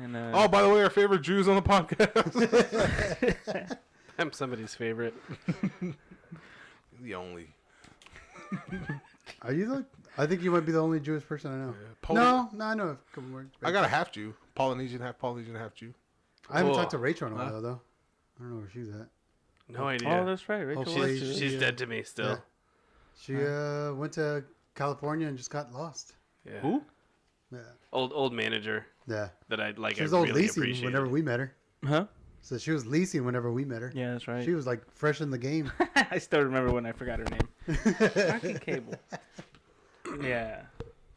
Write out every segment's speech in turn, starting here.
And oh, by the way, our favorite Jews on the podcast. I'm somebody's favorite. The only. Are you I think you might be the only Jewish person I know. Yeah. No, I know a couple more. I got a half Jew. Polynesian, half Jew. I haven't talked to Rachel in a while, though. I don't know where she's at. No idea. Oh, that's right. Rachel was too. She's dead to me still. Yeah. She went to California and just got lost. Yeah. Who? Yeah. Old manager. Yeah. That I like. She was I old really leasing appreciated. whenever we met her. Huh? So she was leasing whenever we met her. Yeah, that's right. She was like fresh in the game. I still remember when I forgot her name. Rocky Cable. Yeah.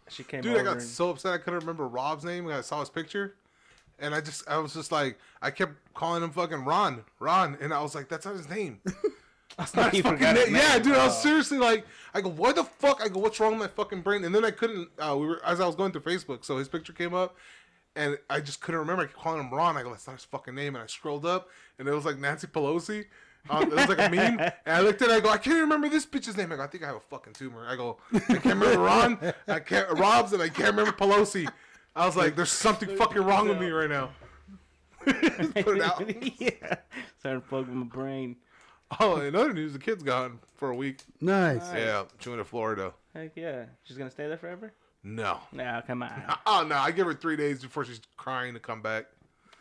She came Dude, over. I got so upset I couldn't remember Rob's name when I saw his picture. And I was just like, I kept calling him fucking Ron. And I was like, that's not his name. That's not his fucking name. Yeah, dude, I was seriously like, I go, what the fuck? I go, what's wrong with my fucking brain? And then I couldn't, as I was going through Facebook, so his picture came up. And I just couldn't remember. I kept calling him Ron. I go, that's not his fucking name. And I scrolled up, and it was like Nancy Pelosi. It was like a meme. And I looked at it, I go, I can't even remember this bitch's name. I go, I think I have a fucking tumor. I go, I can't remember Ron. I can't Rob's, and I can't remember Pelosi. I was like, there's something fucking wrong with me right now. Put it out. Yeah. Started to plug my brain. Oh, in other news, the kid's gone for a week. Nice. Yeah, she went to Florida. Heck yeah. She's going to stay there forever? No. No, come on. Oh, no. I give her 3 days before she's crying to come back.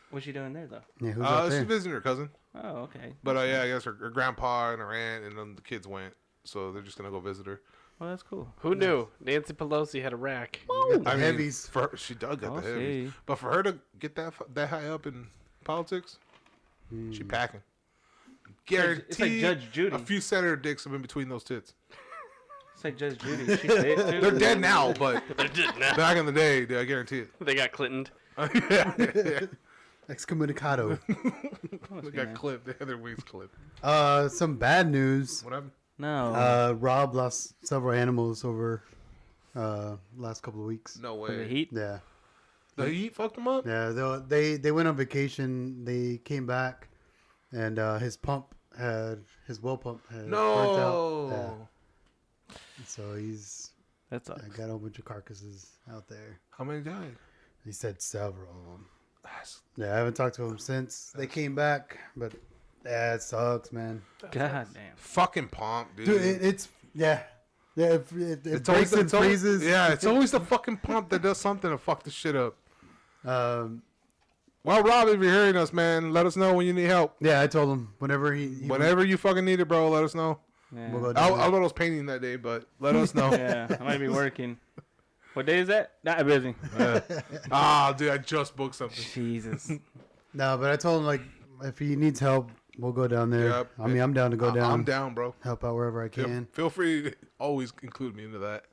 What's she doing there, though? Yeah, who's out there? She's visiting her cousin. Oh, okay. But yeah, I guess her grandpa and her aunt and then the kids went. So they're just going to go visit her. Well, that's cool. Who knew? Nancy Pelosi had a rack. The heavies. She does get the I'll heavies. see. But for her to get that high up in politics, she packing. Guaranteed. It's like Judge Judy. A few senator dicks have been between those tits. It's like Judge Judy. She's dead, too. They're dead now, but They're dead now. back in the day, I guarantee it. They got Clintoned. Yeah. Excommunicado. They got clipped. They had their wings clipped. Some bad news. What happened? No. Rob lost several animals over last couple of weeks. No For the way. heat? Yeah. The heat fucked them up? Yeah, they went on vacation. They came back, and his well pump had burnt out. Yeah. No. So he's That sucks. got a whole bunch of carcasses out there. How many died? He said several of them. Yeah, I haven't talked to him since they came back, but yeah, it sucks, man. God damn. Fucking pump, dude. Dude, it's yeah. Yeah, it It's breaks and freezes. Yeah, it's always the fucking pump that does something to fuck the shit up. Um, Well, Rob, if you're hearing us, man, let us know when you need help. yeah, I told him whenever he Whenever you fucking need it, bro, let us know. Yeah. we'll go down I there. was painting that day, but let us know. Yeah, I might be working. What day is that? Not busy. Dude, I just booked something. Jesus. No, but I told him like if he needs help, we'll go down there. Yep. I mean, I'm down to go down. I'm down, bro. Help out wherever I can. Feel free to always include me into that.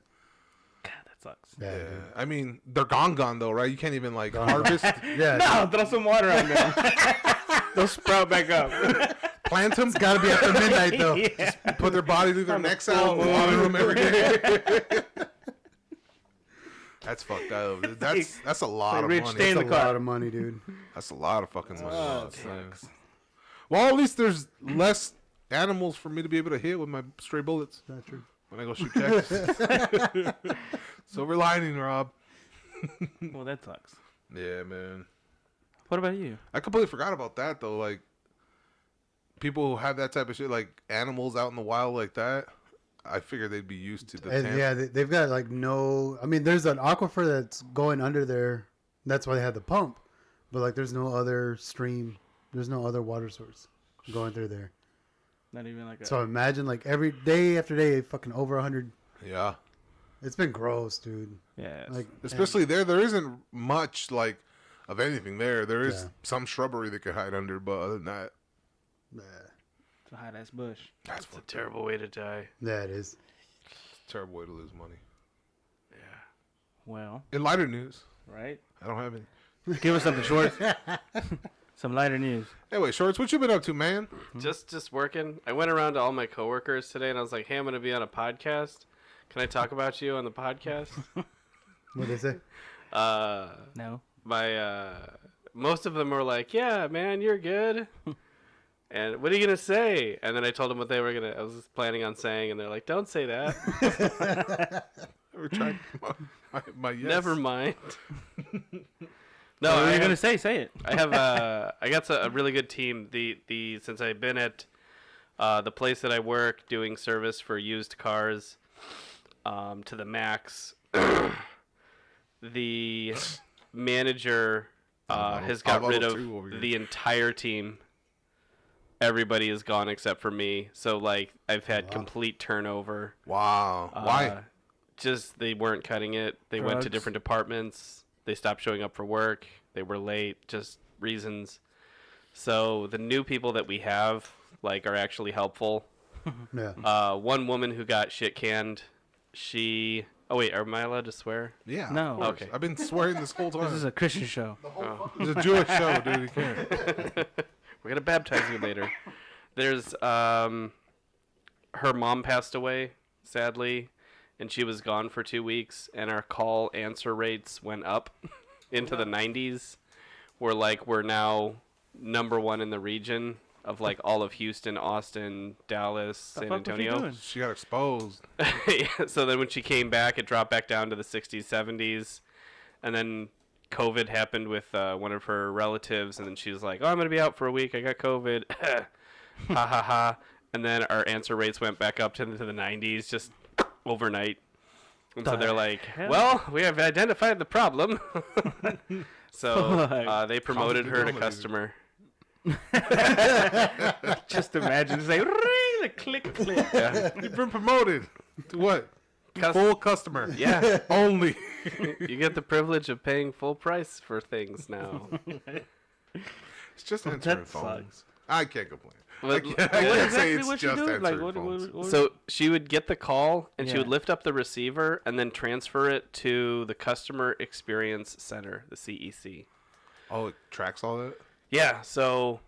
God, that sucks. Yeah. Yeah. I mean, they're gone though, right? You can't even like harvest. Yeah. No, throw some water on them. They'll sprout back up. Plant them. It's got to be after midnight though. Yeah. Put their bodies, leave their necks out, water them every day. That's fucked up. That's a lot of Rich money. stay in It's the a car. lot of money, dude. That's a lot of fucking money. Oh, That's it nice. Well, at least there's less animals for me to be able to hit with my stray bullets That's true. when I go shoot cactus. Silver lining, Rob. Well, that sucks. Yeah, man. What about you? I completely forgot about that though. Like people who have that type of shit, like animals out in the wild like that. I figured they'd be used to the And temp. yeah, they've got like no. I mean, there's an aquifer that's going under there. That's why they had the pump. But like, there's no other stream. There's no other water source going through there. Not even like a. So imagine like every day after day, fucking over 100. Yeah. It's been gross, dude. Yeah. Like Especially there isn't much like of anything there. There is Yeah. some shrubbery that could hide under, but other than that, yeah, It's a hot ass bush. that's It's a terrible way to die. yeah, it is. a terrible way to lose money. Yeah. Well, In lighter news, right? I don't have any. Give us something, Shorts. Some lighter news. Anyway, Shorts, what you been up to, man? Just working. I went around to all my coworkers today and I was like, "Hey, I'm going to be on a podcast. Can I talk about you on the podcast?" What they say? No. My most of them were like, "Yeah, man, you're good." And what are you gonna say? And then I told them what they were gonna. I was planning on saying, and they're like, "Don't say that. I retract my yes. Never mind." No, what are I you gonna have, say? Say it. I have I got a really good team. The since I've been at the place that I work doing service for used cars to the max, the manager has got rid of the entire team. Everybody is gone except for me. So like I've had complete turnover. Wow. Why? Just they weren't cutting it. They went to Drugs. different departments. They stopped showing up for work. They were late. Just reasons. So the new people that we have like are actually helpful. Yeah. One woman who got shit canned. She. Oh wait, am I allowed to swear? Yeah. No. Of course. Okay. I've been swearing this whole time. This is a Christian show. It's a Jewish show, dude. You can't. We're gonna baptize you later. There's her mom passed away, sadly, and she was gone for 2 weeks, and our call answer rates went up into the 90s. We're now #1 in the region of like all of Houston, Austin, Dallas, San Antonio. She got exposed. Yeah, so then when she came back, it dropped back down to the 60s, 70s, and then COVID happened with one of her relatives, and then she was like, "Oh, I'm gonna be out for a week. I got COVID." Ha ha ha. And then our answer rates went back up to the 90s just overnight. And so they're like, hell? "Well, we have identified the problem." So they promoted her to customer. Just imagine, it's like ring, click, click. Yeah. You've been promoted to what? Cus- Full customer. Yeah. Only. You get the privilege of paying full price for things now. It's just Well, answering that phones. sucks. I can't complain. But- I can't yeah. say Exactly it's what you just do? answering Like, what, phones. what- So she would get the call, and she Yeah. would lift up the receiver and then transfer it to the Customer Experience Center, the CEC. Oh, it tracks all that? Yeah, so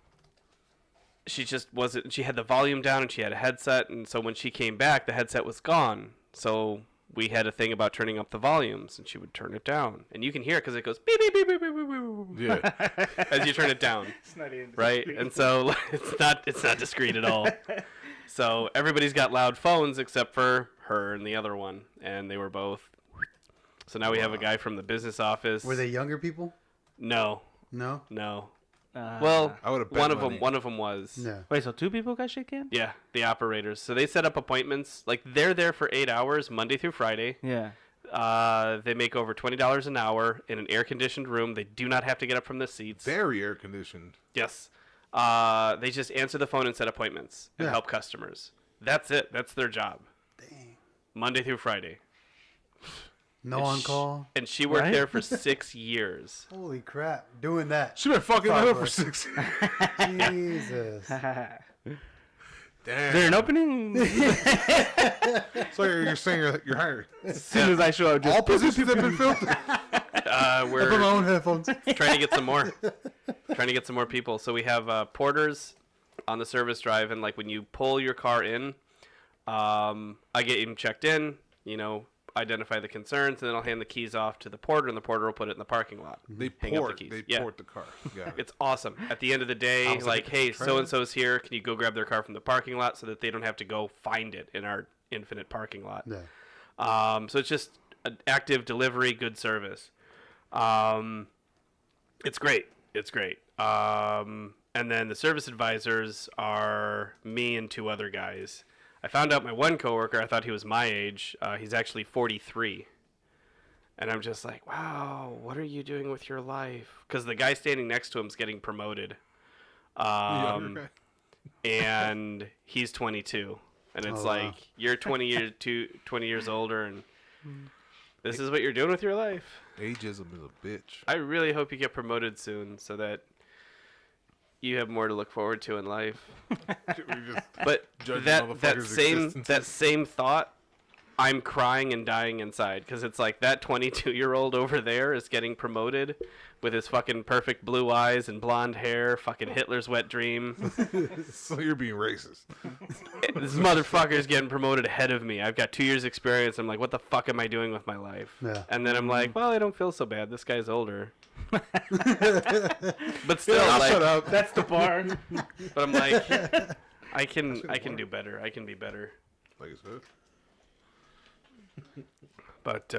she just wasn't. She had the volume down, and she had a headset, and so when she came back, the headset was gone. So we had a thing about turning up the volumes, and she would turn it down, and you can hear it because it goes beep beep beep beep beep beep beep Yeah. as you turn it down. It's not even Right, and so it's not discreet at all. So everybody's got loud phones except for her and the other one, and they were both. So now we have a guy from the business office. Were they younger people? No, No. no. Well, I would've bet one of money. them. One of them was. Yeah. Wait, so 2 people got shit canned? Yeah, the operators. So they set up appointments. Like they're there for 8 hours, Monday through Friday. Yeah. They make over $20 an hour in an air-conditioned room. They do not have to get up from the seats. Very air conditioned. Yes. They just answer the phone and set appointments and Yeah. help customers. That's it. That's their job. Dang. Monday through Friday. No on call. And she worked Right? there for 6 years. Holy crap! Doing that. She been fucking that up for Progress. 6 Jesus. Damn. Is there an opening? So you're saying you're hired. As soon as I show up, just All positions have been filled? I put my We're own headphones. trying to get some more. Trying to get some more people. So we have porters on the service drive, and like when you pull your car in, I get him checked in, identify the concerns, and then I'll hand the keys off to the porter, and the porter will put it in the parking lot. They Hang up the port. keys. They Yeah. port the car. Yeah. It's awesome. At the end of the day, Sounds like like, a hey, train. so-and-so's here. Can you go grab their car from the parking lot so that they don't have to go find it in our infinite parking lot? Yeah. So it's just an active delivery, good service. It's great. It's great. And then the service advisors are me and 2 other guys. I found out my one coworker, I thought he was my age. He's actually 43. And I'm just like, wow, what are you doing with your life? Because the guy standing next to him is getting promoted. Younger guy. And he's 22. And it's Oh, wow. like, you're 20 years older, and this is what you're doing with your life. Ageism is a bitch. I really hope you get promoted soon so that you have more to look forward to in life. We just But judging that motherfuckers' same existences. thought, I'm crying and dying inside because it's like that 22-year-old over there is getting promoted with his fucking perfect blue eyes and blonde hair, fucking Hitler's wet dream. So you're being racist. This motherfucker's getting promoted ahead of me. I've got 2 years experience. I'm like, what the fuck am I doing with my life? Yeah. And then I'm like, well, I don't feel so bad. This guy's older. But still, I'll like, shut up. That's the bar. but I'm like, I can do better. I can be better. Like I said. But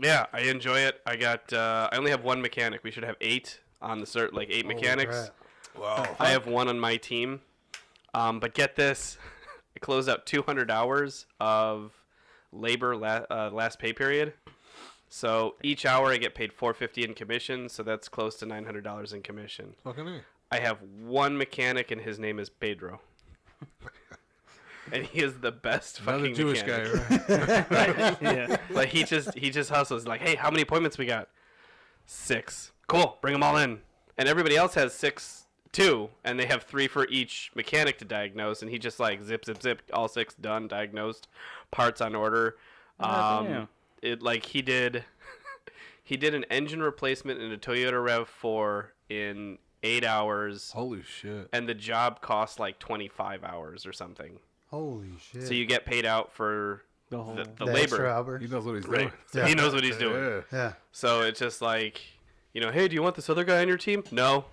Yeah, I enjoy it. I only have one mechanic. We should have 8 on the cert, like 8 mechanics. Wow. I have 1 on my team. But get this, I closed out 200 hours of labor last pay period. So each hour I get paid $450 in commission, so that's close to $900 in commission. Fucking me. I have 1 mechanic, and his name is Pedro. And he is the best Another fucking Jewish mechanic. guy, right? Yeah. Like he just hustles. Like, hey, how many appointments we got? 6. Cool, bring them all in. And everybody else has 6 too, and they have 3 for each mechanic to diagnose. And he just like zip, all 6 done, diagnosed, parts on order. Damn. It like he did an engine replacement in a Toyota RAV4 in 8 hours. Holy shit. And the job cost like 25 hours or something. Holy shit. So you get paid out for The whole. the the extra labor. hours. He knows what he's Right. doing. So Yeah. he knows what he's doing. Yeah. Yeah. So it's just like, hey, do you want this other guy on your team? No.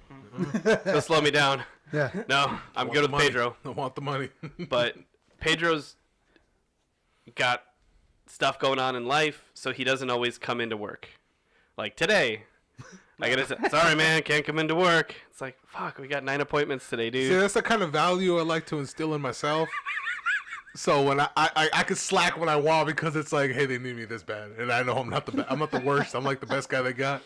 He'll slow me down. Yeah. No, I'm good with money. Pedro. I want the money. But Pedro's got stuff going on in life, so he doesn't always come into work. Like today, I gotta say, sorry man, can't come into work. It's like, fuck, we got 9 appointments today, dude. See, that's the kind of value I like to instill in myself. So when I could slack when I want because it's like, hey, they need me this bad, and I know I'm not the worst. I'm like the best guy they got.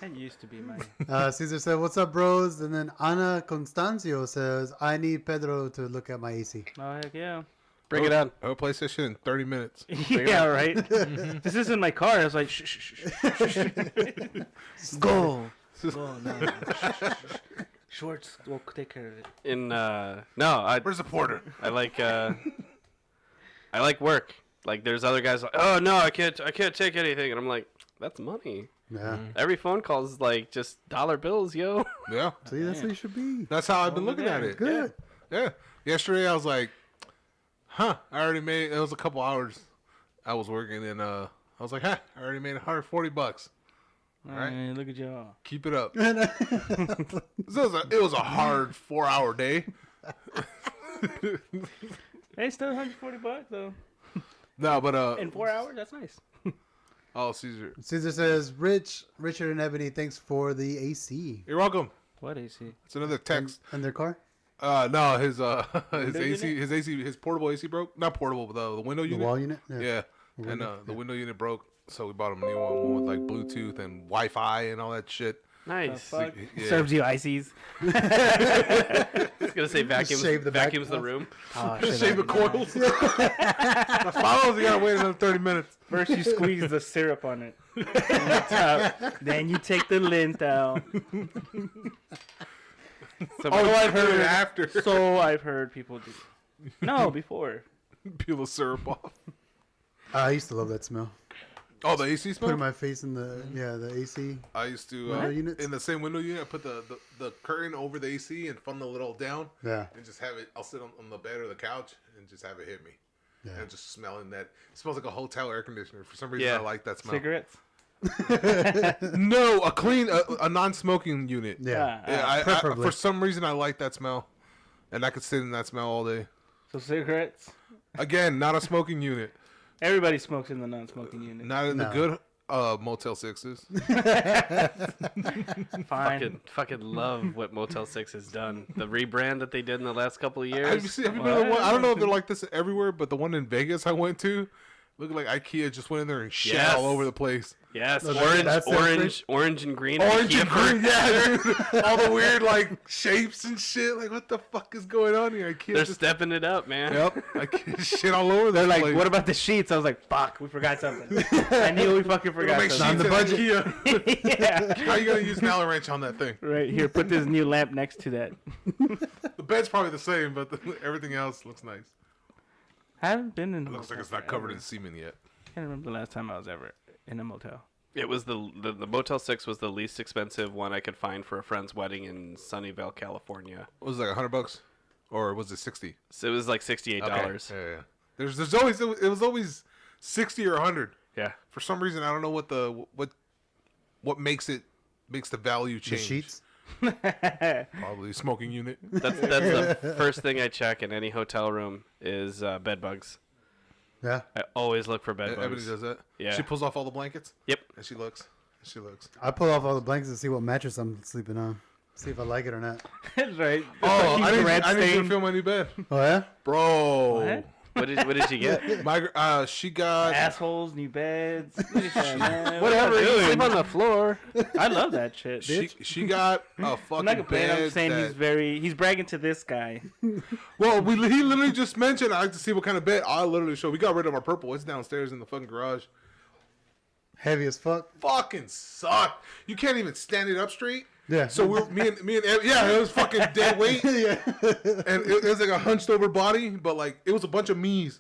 That used to be my. Caesar said, "What's up, bros?" And then Ana Constancio says, "I need Pedro to look at my AC." Oh heck yeah. Bring it on. I will place this shit in 30 minutes. Yeah, right. This isn't my car. I was like, shh, shh, shh, shh. Go. Go now. Schwartz will take care of it. Where's the porter? I like work. Like there's other guys like, oh no, I can't take anything, and I'm like, that's money. Yeah. Every phone call is like just dollar bills, yo. Yeah, See, that's what you should be. that's how I've been looking at it. Good. Yeah. Yesterday I was like, I already made. It was a couple hours I was working, and I was like, I already made $140. All right. right, look at y'all. Keep it up. It was a hard 4-hour day. Hey, still $140 though. No, but In 4 hours, that's nice. oh, Caesar, Caesar says, Richard and Ebony, thanks for the AC. you're welcome. What AC? It's another text. And their car? No, his Window AC, his portable AC broke. Not portable, but the window The unit. wall unit? Yeah, and the window unit broke, so we bought him a new one with like Bluetooth and Wi-Fi and all that shit. Nice. Fuck. Yeah. Serves you ices. I was gonna say vacuums. shave the back- vacuums the room. Oh, Shave the coils. The follows, you gotta wait another 30 minutes. First you squeeze the syrup on it. On the top. Then you take the lint out. So I've Put it heard. after. So I've heard people do. No, before. Peel the syrup off. I used to love that smell. Oh, the AC Putting smell. my face in the AC. I used to Window units? in the same window unit. I put the curtain over the AC and funnel it all down. Yeah. And just have it. I'll sit on the bed or the couch and just have it hit me. Yeah. And just smelling that. It smells like a hotel air conditioner. For some reason, Yeah. I like that smell. Cigarettes? No, a clean, a non-smoking unit. Yeah. Yeah, I, preferably. for some reason, I like that smell, and I could sit in that smell all day. So cigarettes? Again, not a smoking unit. Everybody smokes in the non-smoking unit. Not in the No. good Motel 6s. Fine. Fucking love what Motel 6 has done. The rebrand that they did in the last couple of years. Have you been to the one? I don't know if they're like this everywhere, but the one in Vegas I went to, looked like IKEA just went in there and shit Yes. all over the place. Yes, No, orange, that's their orange and green. Orange IKEA and fur- green, yeah, dude. All the weird like shapes and shit. Like, what the fuck is going on here? IKEA They're just stepping it up, man. yep, IKEA shit all over. They're like, place. what about the sheets? I was like, fuck, we forgot something. I knew we fucking We don't forgot make something. sheets at IKEA. Yeah. How you gonna use an Allen wrench on that thing? Right here, put this new lamp next to that. The bed's probably the same, but everything else looks nice. I haven't been in. It looks like it's not covered in semen yet. I can't remember the last time I was ever in a motel. It was the Motel 6 was the least expensive one I could find for a friend's wedding in Sunnyvale, California. What was it, like $100, or was it 60? So it was like $68. Okay. Yeah. There's always it was always 60 or 100. Yeah. For some reason, I don't know what makes the value The change. sheets. Probably smoking unit. That's the first thing I check in any hotel room is bed bugs. Yeah. I always look for bed Everybody bugs. does that. Yeah. She pulls off all the blankets. Yep. And she looks. She looks. I pull off all the blankets to see what mattress I'm sleeping on. See if I like it or not. That's right. Oh, He's I need red you to stain. feel my new bed, Oh yeah. bro. What? What did you get? My she got. Assholes, new beds. Look at that, man. Whatever. What You am I sleep doing? on the floor. I love that shit. She got a I'm fucking not complaining. bed. I'm just saying he's bragging to this guy. Well, he literally just mentioned I like to see what kind of bed. I literally showed. We got rid of our purple. It's downstairs in the fucking garage. Heavy as fuck. Fucking sucked. You can't even stand it up straight. Yeah. So me and yeah, it was fucking dead weight, yeah. and it was like a hunched over body, but like it was a bunch of me's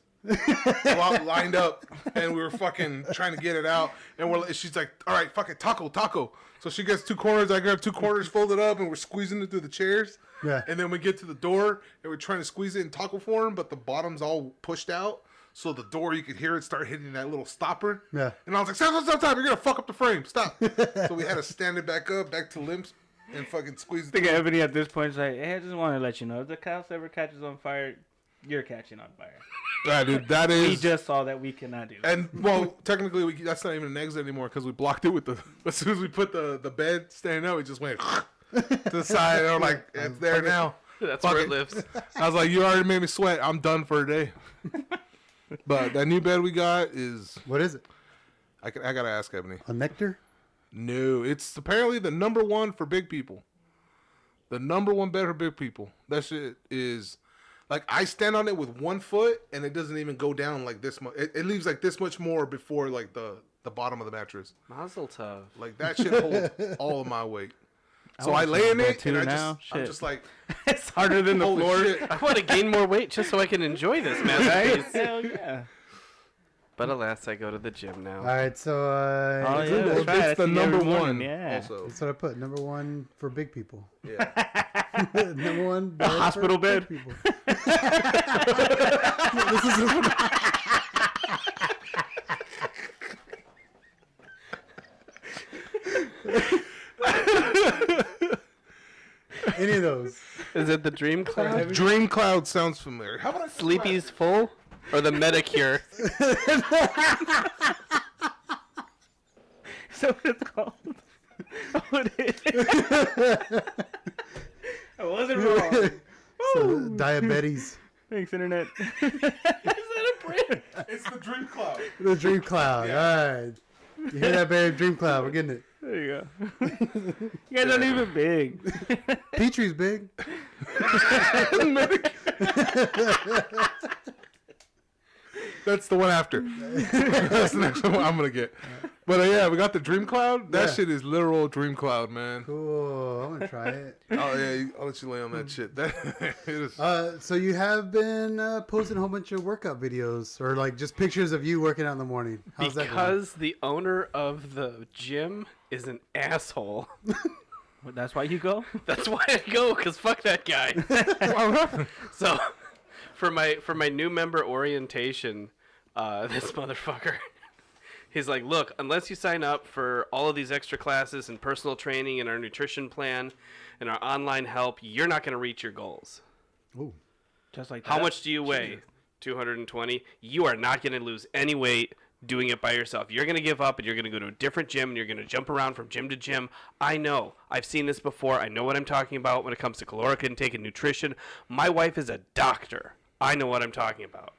lined up, and we were fucking trying to get it out, and she's like, all right, fuck it, taco. So she gets two corners, I grab two corners folded up, and we're squeezing it through the chairs. Yeah. And then we get to the door, and we're trying to squeeze it in taco form, but the bottom's all pushed out. So the door, you could hear it start hitting that little stopper. Yeah. And I was like, stop, you're going to fuck up the frame. Stop. So we had to stand it back up, back to limps, and fucking squeeze I it. think Ebony at this point is like, hey, I just want to let you know, if the house ever catches on fire, you're catching on fire. Yeah, dude, that We is... just saw that we cannot do. And, well, technically, that's not even an exit anymore because we blocked it with the... As soon as we put the bed standing up, it just went to the side. And we're like, it's there now. That's Fuck where it it. lives. I was like, you already made me sweat. I'm done for a day. But that new bed we got is... What is it? I got to ask Ebony. A nectar? No, it's apparently the number one for big people. The number one bed for big people. That shit is... Like, I stand on it with 1 foot, and it doesn't even go down like this much. It leaves, like, this much more before, like, the bottom of the mattress. Mazel tov. Like, that shit holds all of my weight. So I want lay in some it, too and now. I'm Shit. just like, It's harder than the holy floor. shit. I want to gain more weight just so I can enjoy this masterpiece. Hell yeah. But alas, I go to the gym now. All right, so Oh, it's yeah, Google. that's right. I It's the see number every morning, one yeah. also. That's what I put. Number one for big people. Yeah. Number one. Bed hospital for bed? big people. This is any of those. Is it the Dream Cloud? Dream Cloud sounds familiar. How about I Sleepy's Full? Or the Medicure? Is that what it's called? Oh, it is. I wasn't wrong. So, diabetes. Thanks, Internet. Is that a brand? It's the Dream Cloud. The Dream Cloud. All right. You hear that, babe? Dream Cloud. We're getting it. There you go. You guys aren't even big. Petrie's big. That's the one after. That's the next one I'm gonna get. But yeah, we got the Dream Cloud. That Yeah. shit is literal Dream Cloud, man. Cool. I'm gonna try it. Oh yeah, I'll let you lay on that shit. That it is. So you have been posting a whole bunch of workout videos, or like just pictures of you working out in the morning. How's that going? Because the owner of the gym is an asshole. Well, that's why you go? That's why I go, because fuck that guy. So, for my new member orientation, this motherfucker, he's like, look, unless you sign up for all of these extra classes and personal training and our nutrition plan and our online help, you're not going to reach your goals. Ooh. Just like that. How much do you weigh? 220. You are not going to lose any weight doing it by yourself. You're going to give up and you're going to go to a different gym and you're going to jump around from gym to gym. I know. I've seen this before. I know what I'm talking about when it comes to caloric intake and nutrition. My wife is a doctor. I know what I'm talking about.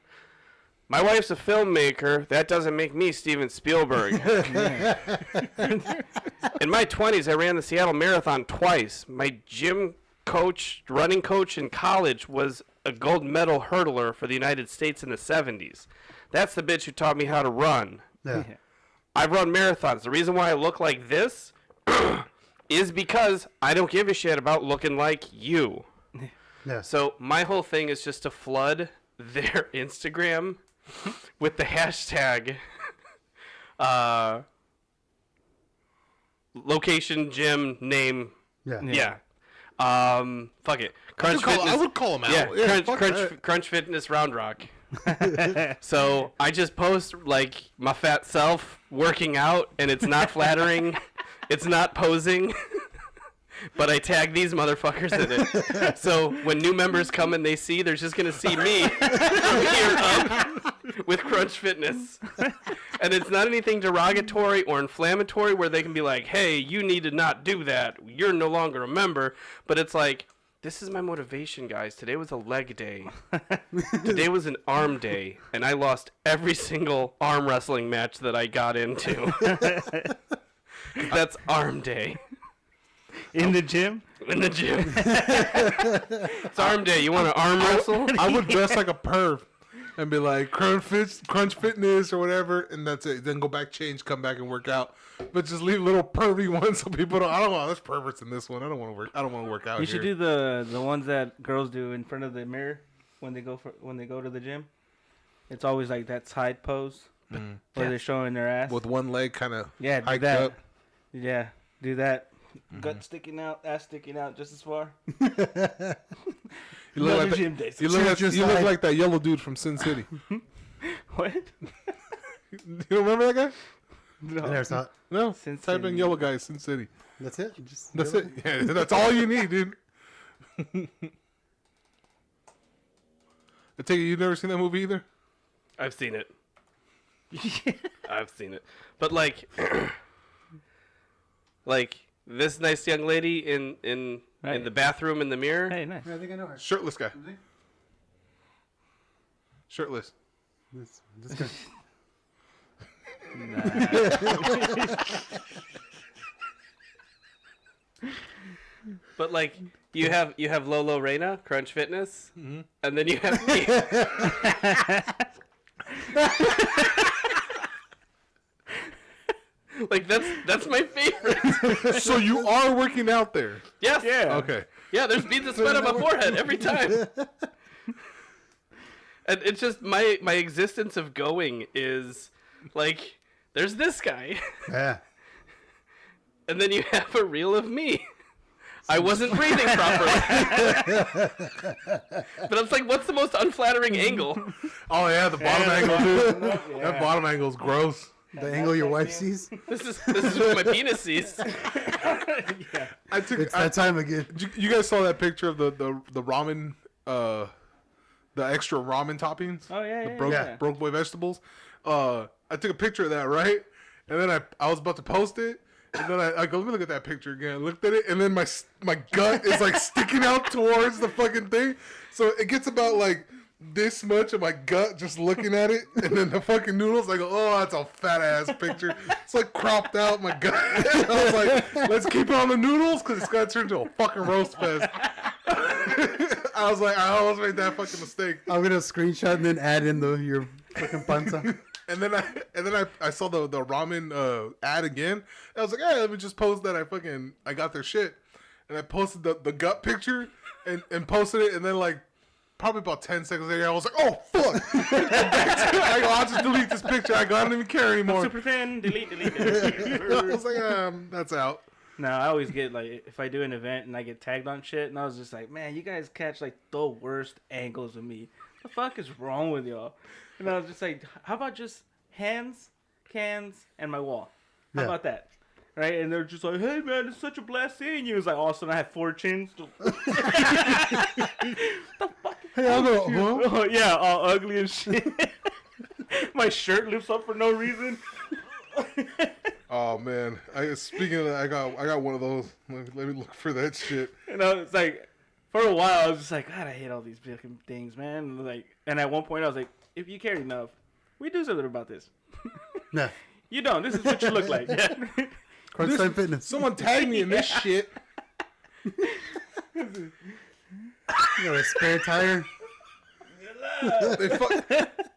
My wife's a filmmaker. That doesn't make me Steven Spielberg. In my 20s, I ran the Seattle Marathon twice. My gym coach, running coach in college was a gold medal hurdler for the United States in the 70s. That's the bitch who taught me how to run. Yeah. I've run marathons. The reason why I look like this is because I don't give a shit about looking like you. Yeah. So my whole thing is just to flood their Instagram with the hashtag location, gym, name. Yeah. Fuck it. Crunch I would call him out. Yeah, fuck Crunch that. Crunch Fitness Round Rock. So I just post like my fat self working out, and it's not flattering. It's not posing. But I tag these motherfuckers in it. So when new members come and they see, they're just gonna see me from here up. with Crunch Fitness. And it's not anything derogatory or inflammatory where they can be like, hey, you need to not do that. You're no longer a member. But it's like, this is my motivation, guys. Today was a leg day. Today was an arm day. And I lost every single arm wrestling match that I got into. That's arm day. In the gym? In the gym. It's arm day. You want to arm wrestle? I would dress like a perv and be like Crunch Fitness or whatever, and that's it. Then go back, change, come back and work out. But just leave little pervy ones so people don't. I don't want. There's perverts in this one. I don't want to work. I don't want to work out. You should do the ones that girls do in front of the mirror when they go to the gym. It's always like that side pose where they're showing their ass with one leg kind of do hiked that. up. Yeah, do that. Gut sticking out, ass sticking out just as far. You look like gym days. you look like that yellow dude from Sin City. What? You don't remember that guy? No. I never saw it. No. Sin Type in City. yellow guy Sin City. That's it. That's it. Yeah, that's all you need, dude. I take it you've never seen that movie either? I've seen it. I've seen it. But like this nice young lady in the bathroom in the mirror. Hey, nice. I think I know her. Shirtless guy. Shirtless. This guy. But like you have Lolo Reina, Crunch Fitness, and then you have me. Like that's my favorite. So you are working out there? Yes. Yeah. Okay. Yeah, there's beads of sweat on my forehead every time. And it's just my existence of going is like there's this guy. Yeah. And then you have a reel of me. I wasn't breathing properly. But it's like, what's the most unflattering angle? Oh yeah, the bottom angle, dude. That bottom angle is gross. The angle your wife sees. This is what my penis sees. I took. It's that time again. You guys saw that picture of the ramen, the extra ramen toppings. Oh yeah, The yeah. broke boy vegetables. I took a picture of that, right? And then I was about to post it. And then I go, let me look at that picture again. I looked at it, and then my gut is like sticking out towards the fucking thing. So it gets about like this much of my gut just looking at it, and then the fucking noodles. I go, oh, that's a fat ass picture. It's like cropped out my gut. I was like, let's keep it on the noodles because it's gonna turn into a fucking roast fest. I was like, I almost made that fucking mistake. I'm gonna screenshot and then add in your fucking panza. And then I saw the ramen ad again. I was like, hey, let me just post that I got their shit. And I posted the gut picture and posted it, and then like probably about 10 seconds later I was like, oh fuck. I go, I'll just delete this picture. I don't even care anymore. Super thin. Delete. I was like, that's out. No, I always get like if I do an event and I get tagged on shit, and I was just like, man, you guys catch like the worst angles of me. What the fuck is wrong with y'all? And I was just like, how about just hands, cans, and my wall? How Yeah. about that? Right? And they're just like, hey man, it's such a blast seeing you. It's like all of a sudden I have 4 chins. The fuck? Hey, I'll go. Huh? Oh, yeah, all ugly and shit. My shirt lifts up for no reason. Oh man. Speaking of that, I got one of those. Let me look for that shit. And I was like, for a while, I was just like, God, I hate all these fucking things, man. And at one point, I was like, if you cared enough, we do something about this. Nah. You don't. This is what you look like. Crunch Time Fitness. Someone tag me in this shit. You got a spare tire.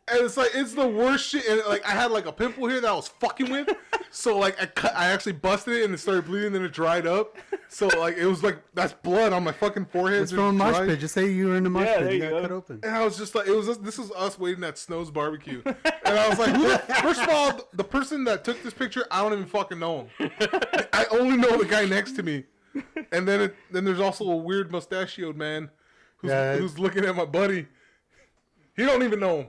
And it's like, it's the worst shit. And like, I had like a pimple here that I was fucking with. So like, I actually busted it and it started bleeding, then it dried up. So like, it was like, that's blood on my fucking forehead. It's from a mosh pit. Just say you were in the mosh Yeah, pit. there You you got go. cut open. And I was just like, this was us waiting at Snow's barbecue. And I was like, first of all, the person that took this picture, I don't even fucking know him. I only know the guy next to me. And then there's also a weird mustachioed man who's looking at my buddy. He don't even know him.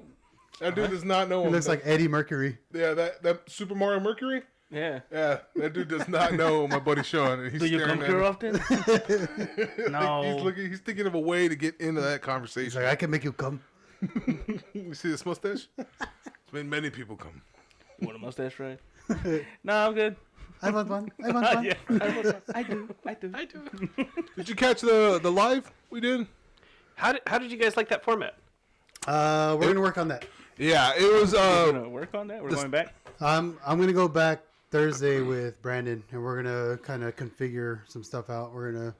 That dude does not know He him. looks like Eddie Mercury. Yeah, that Super Mario Mercury. Yeah. Yeah, that dude does not know my buddy Sean. And he's Do you staring come at here him. often? No. He's thinking of a way to get into that He's conversation. like, I can make you come. You see this mustache? It's made many people come. You want a mustache ride? No, I'm good. I want one. I want one. Yeah, I do. Did you catch the live we did? How did you guys like that format? We're gonna work on that. Yeah, it was. We're gonna work on that. We're going back. I'm gonna go back Thursday with Brandon, and we're gonna kind of configure some stuff out. We're gonna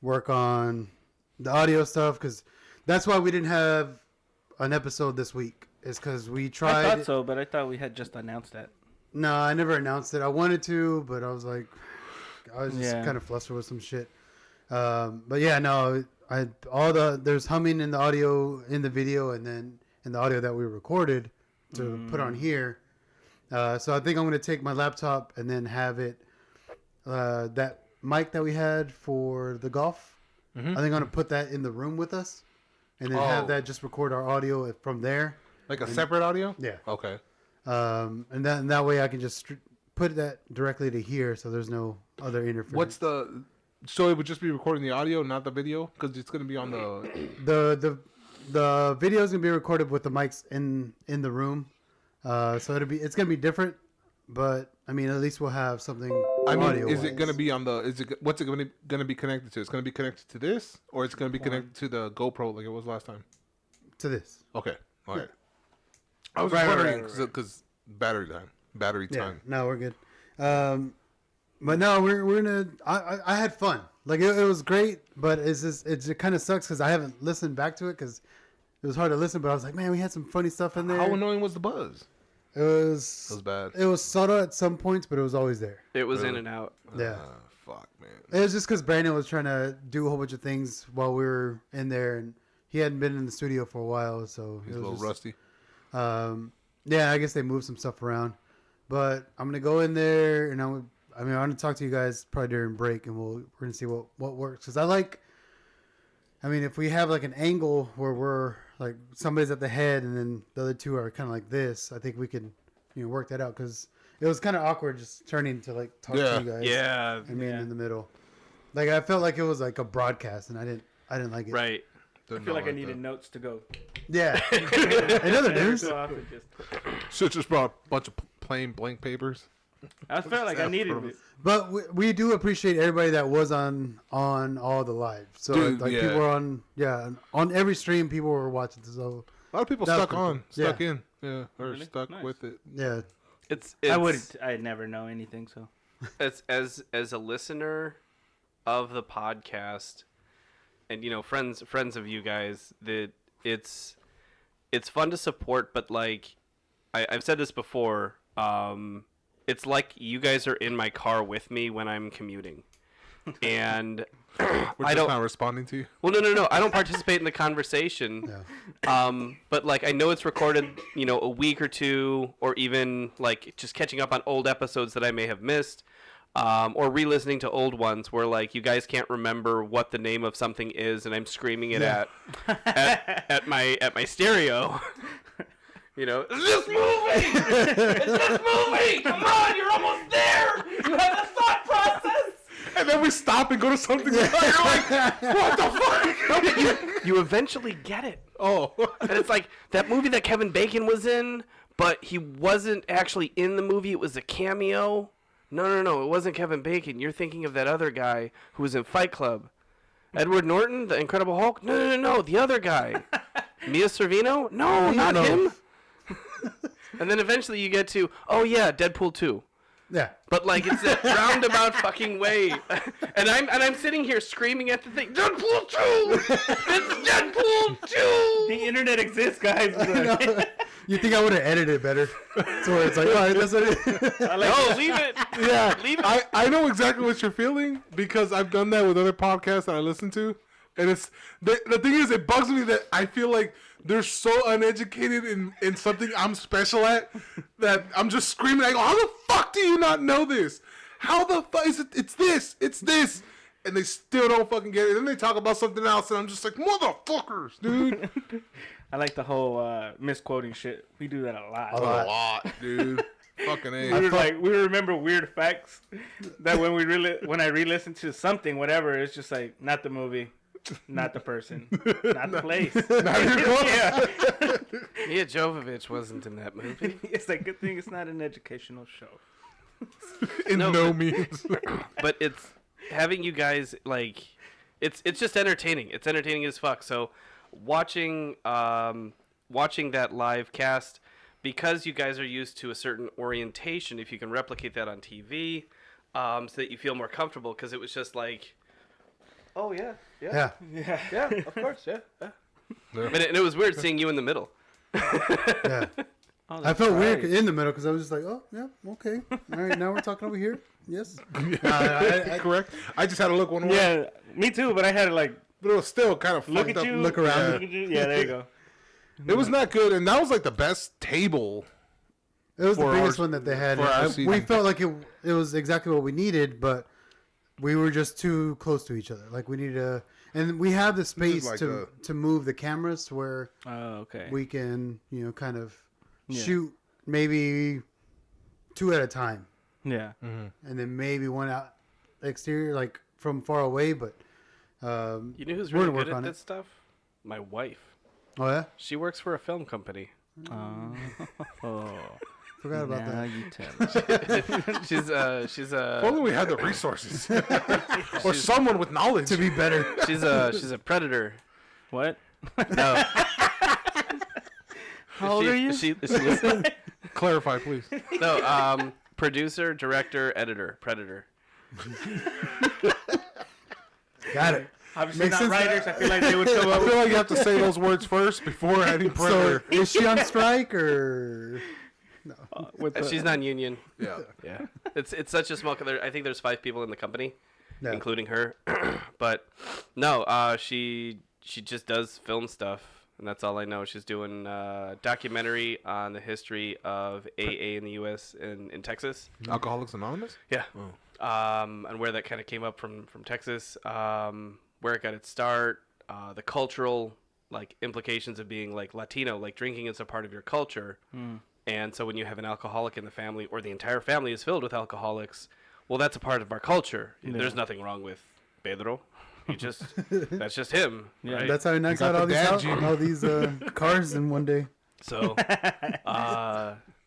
work on the audio stuff because that's why we didn't have an episode this week. Is because we tried. I thought so, but I thought we had just announced that. No, I never announced it. I wanted to, but I was like, I was just kind of flustered with some shit. But yeah, no, there's humming in the audio in the video, and then in the audio that we recorded to put on here. So I think I'm gonna take my laptop and then have it that mic that we had for the golf. I think I'm gonna put that in the room with us, and then have that just record our audio from there. Like a separate audio? Yeah. Okay. And then that way I can just put that directly to here, so there's no other interference. So it would just be recording the audio, not the video, because it's gonna be on the video is gonna be recorded with the mics in the room, so it's gonna be different, but I mean at least we'll have something. Is it gonna be on the? What's it gonna be connected to? It's gonna be connected to this, or it's gonna be connected to the GoPro like it was last time? To this. Okay. All right. I was wondering because battery time. Yeah, no, we're good. But no, we're gonna. I had fun. Like it was great, but it kind of sucks because I haven't listened back to it because it was hard to listen. But I was like, man, we had some funny stuff in there. How annoying was the buzz? It was bad. It was subtle at some points, but it was always there. It was in and out. Yeah. Fuck, man. It was just because Brandon was trying to do a whole bunch of things while we were in there, and he hadn't been in the studio for a while, so he's a little rusty. Yeah, I guess they moved some stuff around, but I'm gonna go in there and I'm gonna talk to you guys probably during break, and we're gonna see what works. Cause if we have like an angle where we're like somebody's at the head and then the other two are kind of like this, I think we can work that out. Cause it was kind of awkward just turning to like talk to you guys. Yeah. And being in the middle, like I felt like it was like a broadcast, and I didn't like it. Right. I feel like I needed notes to go. Yeah. Another news. Should just brought a bunch of plain blank papers. I felt like I needed it. But we do appreciate everybody that was on all the live. So people were on every stream. People were watching. So a lot of people stuck in, or really? Stuck with it. Yeah, it's I'd never know anything. So as a listener of the podcast, and friends of you guys, that it's fun to support, but like I've said this before. It's like you guys are in my car with me when I'm commuting, and we're just not responding to you. Well, no. I don't participate in the conversation. Yeah. But like I know it's recorded, a week or two, or even like just catching up on old episodes that I may have missed, or re-listening to old ones where like you guys can't remember what the name of something is, and I'm screaming it at my stereo. Is this moving? Is this moving? Come on, you're almost there. You have a thought process. And then we stop and go to something. You're like, what the fuck? You eventually get it. Oh. And it's like that movie that Kevin Bacon was in, but he wasn't actually in the movie. It was a cameo. No. It wasn't Kevin Bacon. You're thinking of that other guy who was in Fight Club. Edward Norton, the Incredible Hulk? No. The other guy. Mia Sorvino? No, not him. And then eventually you get to, Deadpool 2. Yeah. But like it's that roundabout fucking way. And I'm sitting here screaming at the thing, Deadpool 2! It's Deadpool 2! The internet exists, guys. You think I would have edited it better? So it's like, all right, that's what it is. Leave it. Yeah. Leave it. I know exactly what you're feeling because I've done that with other podcasts that I listen to. And it's the thing is, it bugs me that I feel like they're so uneducated in something I'm special at that I'm just screaming. I go, how the fuck do you not know this? How the fuck is it? It's this. And they still don't fucking get it. And then they talk about something else, and I'm just like, motherfuckers, dude. I like the whole misquoting shit. We do that a lot. A lot, dude. Fucking A. We remember weird facts that when I re-listen to something, whatever, it's just like, not the movie. Not the person. Not the place. Not even close. Yeah. Mia Jovovich wasn't in that movie. It's like, good thing it's not an educational show. In No, no but- means. But it's having you guys like, it's just entertaining. It's entertaining as fuck. So watching that live cast, because you guys are used to a certain orientation, if you can replicate that on TV, so that you feel more comfortable, because it was just like, oh yeah, Yeah. yeah, of course, yeah. Yeah. And it was weird seeing you in the middle. Yeah. Oh, I felt right. weird in the middle because I was just like, oh, yeah, okay. All right, now we're talking over here. Yes. Correct. I just had to look one way. Yeah, me too, but I had to like But it was still kind of look fucked at up. you. look around. Yeah. Look at you. Yeah, there you go. It was not good, and that was like the best table. It was the For biggest our- one that they had. for our We season. felt like it was exactly what we needed, but we were just too close to each other. Like we needed to, and we have the space like to move the cameras where Oh, okay. we can, kind of Yeah. shoot maybe 2 at a time, Yeah. and then maybe one out exterior, like from far away. But You know who's We're really gonna work good at on it. this stuff? My wife. oh yeah, She works for a film company. Oh. forgot about Now that. you tell me. She's If only we had the resources, or someone with knowledge. To be better. she's a predator. What? No. How old are you? She listen? Clarify, please. No, producer, director, editor, predator. Got it. Obviously Makes not sense. writers. I feel like they would come I up feel like you have to say those words first before adding predator. So is she on strike or? with the, She's non-union. Yeah. Yeah, it's such a small. I think there's 5 people in the company, Yeah. including her. But no, she just does film stuff, and that's all I know. She's doing a documentary on the history of AA in the U.S. and in Texas. Alcoholics Anonymous. Yeah. And where that kind of came up from Texas, where it got its start, the cultural like implications of being like Latino, like drinking is a part of your culture. And so when you have an alcoholic in the family, or the entire family is filled with alcoholics, well, that's a part of our culture. There's nothing wrong with Pedro. You just that's just him. Yeah. Right? That's how he knocks got out the dad gene. all these cars in one day. So,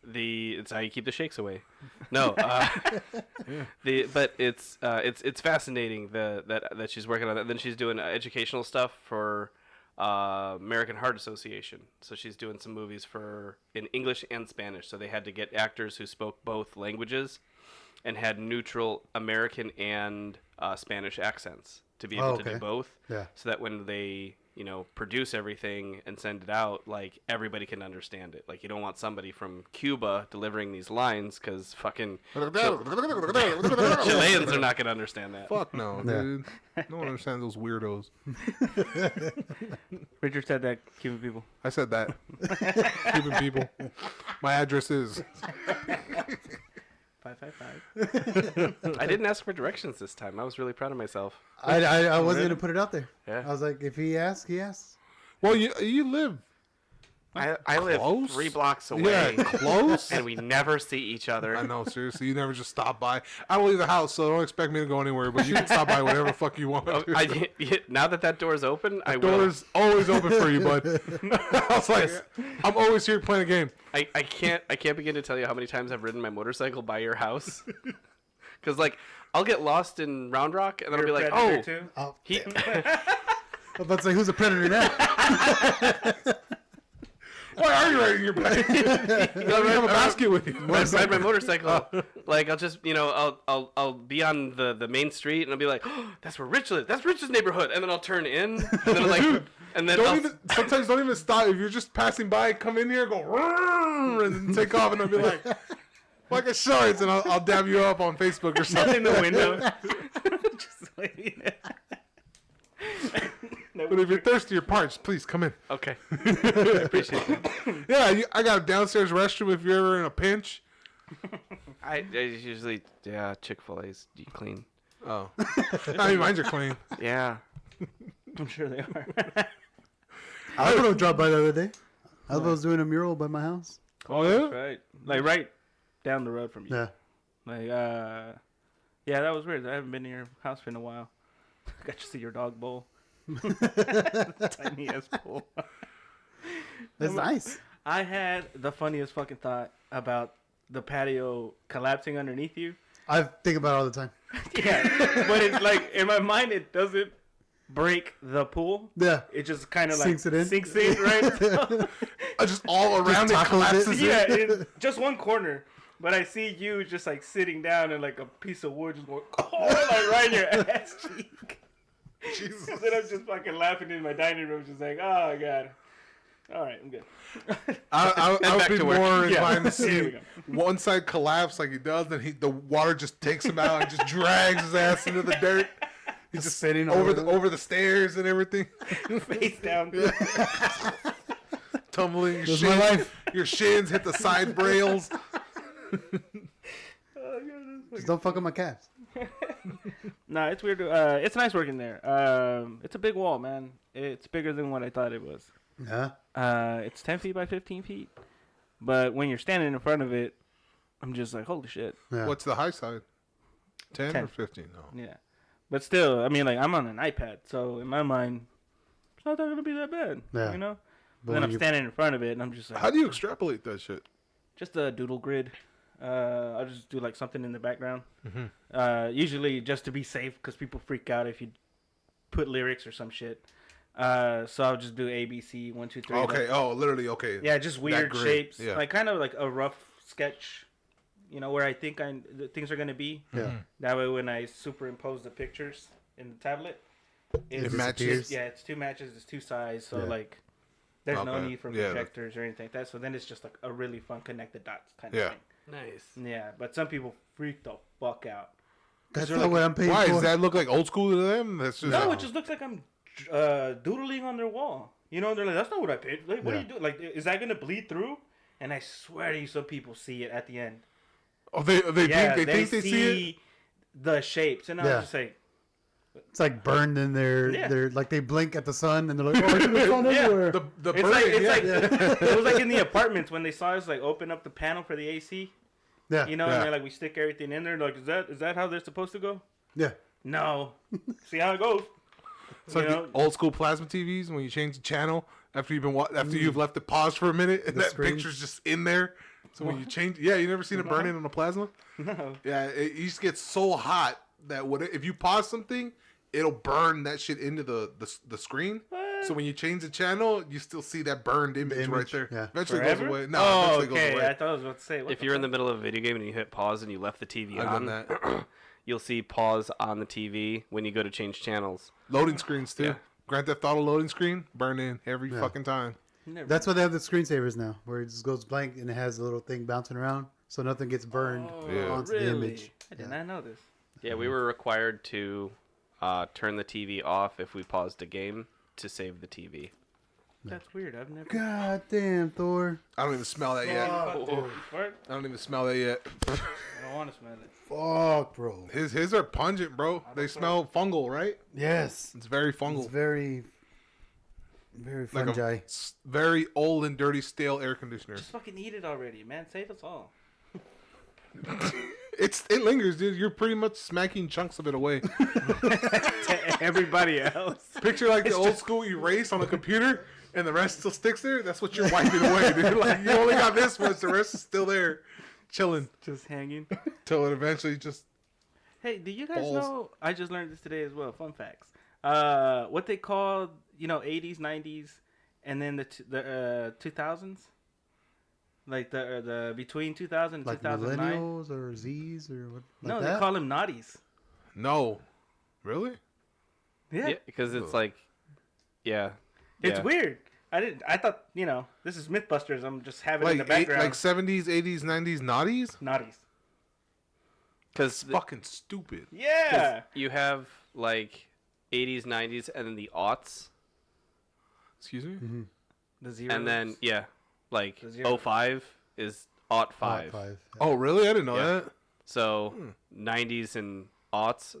it's how you keep the shakes away. No, but it's fascinating that she's working on that. Then she's doing educational stuff for American Heart Association. So she's doing some movies in English and Spanish. So they had to get actors who spoke both languages and had neutral American and Spanish accents to be able to do both. Yeah. So that when they produce everything and send it out, like everybody can understand it. Like you don't want somebody from Cuba delivering these lines because fucking Chileans are not gonna understand that. Fuck no, Yeah. dude. No one understands those weirdos. Richard said that Cuban people. I said that. Cuban people. My address is. 555. I didn't ask for directions this time. I was really proud of myself. I wasn't gonna put it out there. Yeah. I was like, if he asks, he asks. Well, you live. I live Close? 3 blocks away, Yeah, close. and we never see each other. I know, seriously. You never just stop by. I don't leave the house, so don't expect me to go anywhere. But you can stop by whatever the fuck you want. Oh, now that door's open, I will. Door's always open for you, bud. I was like, I'm always here playing a game. I can't begin to tell you how many times I've ridden my motorcycle by your house. Because like I'll get lost in Round Rock, and then I'll be like, oh, Too? Oh, he. I was about to say, who's a predator now? Why are you riding your bike? You have a basket with you. Ride my motorcycle. Like I'll just I'll be on the main street and I'll be like, oh, that's where Rich lives. That's Rich's neighborhood. And then I'll turn in and then like and then Sometimes don't even stop. If you're just passing by, come in here, go "Rrrr," and then take off, and I'll be like a shards, and I'll dab you up on Facebook or something. in the window. Just waiting. But if you're thirsty or parched, please come in. okay. I appreciate that. Yeah, I got a downstairs restroom if you're ever in a pinch. I usually Chick-fil-A's clean. Oh, I mean, mine's are clean. Yeah. I'm sure they are. I was gonna drop by the other day. I was doing a mural by my house. Oh yeah. That's right. Like right down the road from you. Yeah. Like yeah, that was weird. I haven't been to your house in a while. Got to see your dog bowl. Tiny ass pool. That's nice. I had the funniest fucking thought about the patio collapsing underneath you. I think about it all the time. Yeah, but it's like in my mind, it doesn't break the pool. Yeah. It just kind of like Sinks it in? sinks in, right? Just all around Just it tackles collapses. Yeah, in just one corner. But I see you just like sitting down and like a piece of wood just going, like right in your ass cheek. Jesus. And then I'm just fucking laughing in my dining room, just like, oh god. All right, I'm good. I would back be to work. more Yeah. inclined to Here we see go. one side collapse like he does, then the water just takes him out and just drags his ass into the dirt. He's just sitting over the stairs and everything, Face down. tumbling. That's my life. Your shins hit the side rails. Just don't fuck up my calves. Nah, it's weird. It's nice working there. It's a big wall, man. It's bigger than what I thought it was. Yeah. It's 10 feet by 15 feet. But when you're standing in front of it, I'm just like, holy shit. Yeah. What's the high side? 10 10. or 15? No. Yeah. But still, I mean, like, I'm on an iPad. So in my mind, it's not going to be that bad. Yeah. You know? But Then when I'm you- standing in front of it, and I'm just like, How do you extrapolate that shit? just a doodle grid. I'll just do like something in the background. Mm-hmm. Usually just to be safe, because people freak out if you put lyrics or some shit. So I'll just do A, B, C, 1, 2, 3. Okay. Like, Oh, literally. Okay. yeah, just weird grid, shapes. yeah. Like kind of like a rough sketch, you know, where I think the things are going to be. Yeah. That way when I superimpose the pictures in the tablet, It matches. disappears. Yeah, it's two matches, it's two sides. So Yeah. like there's no Okay. need for Yeah. projectors or anything like that. So then it's just like a really fun connected dots kind Yeah. of thing. Nice. Yeah, but some people freak the fuck out. That's they're not like, what I'm paying Why for. does that look like old school to them? That's just No, it just looks like I'm doodling on their wall. You know, they're like, that's not what I paid. Like, what are Yeah. you doing? Like, is that gonna bleed through? And I swear to you, some people see it at the end. Oh, they Yeah, think they see it. the shapes, and I Yeah. was just like, It's like burned in their, Yeah. their like they blink at the sun and they're like, oh, it's on Yeah. everywhere. The it's burning, like it's yeah. like it was like in the apartments when they saw us like open up the panel for the AC. Yeah. You know, Yeah. and they're like, we stick everything in there. Like, is that how they're supposed to go? Yeah. No. See how it goes. It's like you know? the old school plasma TVs when you change the channel after you've been after you've left it paused for a minute and The that screen. picture's just in there. So when you change, yeah, you never seen it burning on a plasma. No. Yeah, it used to get so hot that if you pause something, it'll burn that shit into the screen. So when you change the channel, you still see that burned image, right image, there. yeah. Eventually Forever? goes away. No, Oh, eventually okay. goes away. I thought I was about to say. What If the you're in the fuck? middle of a video game and you hit pause and you left the TV I've on, done that. you'll see pause on the TV when you go to change channels. Loading screens too. Yeah. Grand Theft Auto loading screen, burn in every Yeah. fucking time. Never. That's why they have the screensavers now, where it just goes blank and it has a little thing bouncing around, so nothing gets burned Yeah. onto really? the image. I did Yeah. not know this. Yeah, we were required to turn the TV off if we paused a game to save the TV. That's weird. I've never. God damn, Thor. I don't even smell that yet. Fuck, dude. You fart? I don't even smell that yet. I don't want to smell it. Fuck, bro. His are pungent, bro. They smell fungal, right? Yes. It's very fungal. It's very, very Like a fungi. very old and dirty, stale air conditioner. Just fucking eat it already, man. Save us all. It lingers, dude. You're pretty much smacking chunks of it away. To everybody else. Picture like the old school erase on a computer, and the rest still sticks there. That's what you're wiping away, dude. Like you only got this much, the rest is still there, chilling Just hanging. till it eventually just. Hey, do you guys Balls. know? I just learned this today as well. Fun facts. What they call, 80s, 90s, and then the 2000s, like the between 2000 and Like 2009. millennials or Z's or what? Like No, that? they call them naughties. No, really? Yeah, Yeah, because it's like, yeah. it's yeah. weird. I thought this is MythBusters. I'm just having it in the background. Like 70s, 80s, 90s naughties. naughties. Because Fucking stupid. Yeah. you have like 80s, 90s, and then the aughts. Excuse me. Mm-hmm. The zeros. And then, yeah, like The zeros. 05 is aught 5. Five. Oh, really? I didn't know Yeah. that. So 90s and aughts,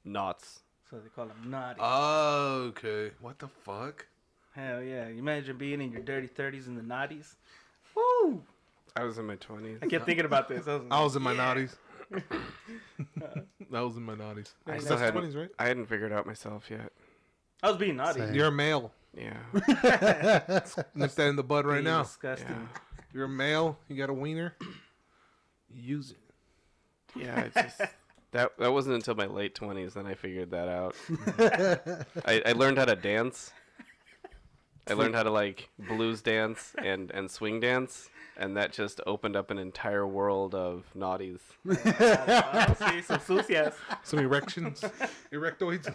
knots. So they call them naughty. Oh, okay. What the fuck? Hell yeah. You imagine being in your dirty 30s in the naughties. Woo! I was in my 20s. I kept thinking about this. I was in my naughties. That was in my naughties. I That's still hadn't, 20s, right? I hadn't figured out myself yet. I was being naughty. Same. You're a male. Yeah. Nip that in the bud right Being now. Disgusting. Yeah. You're a male. You got a wiener. Use it. Yeah, it's just that wasn't until my late 20s then I figured that out. I learned how to dance. I learned how to like blues dance and swing dance, and that just opened up an entire world of naughties. See, some sucias. Some erections. Erectoids.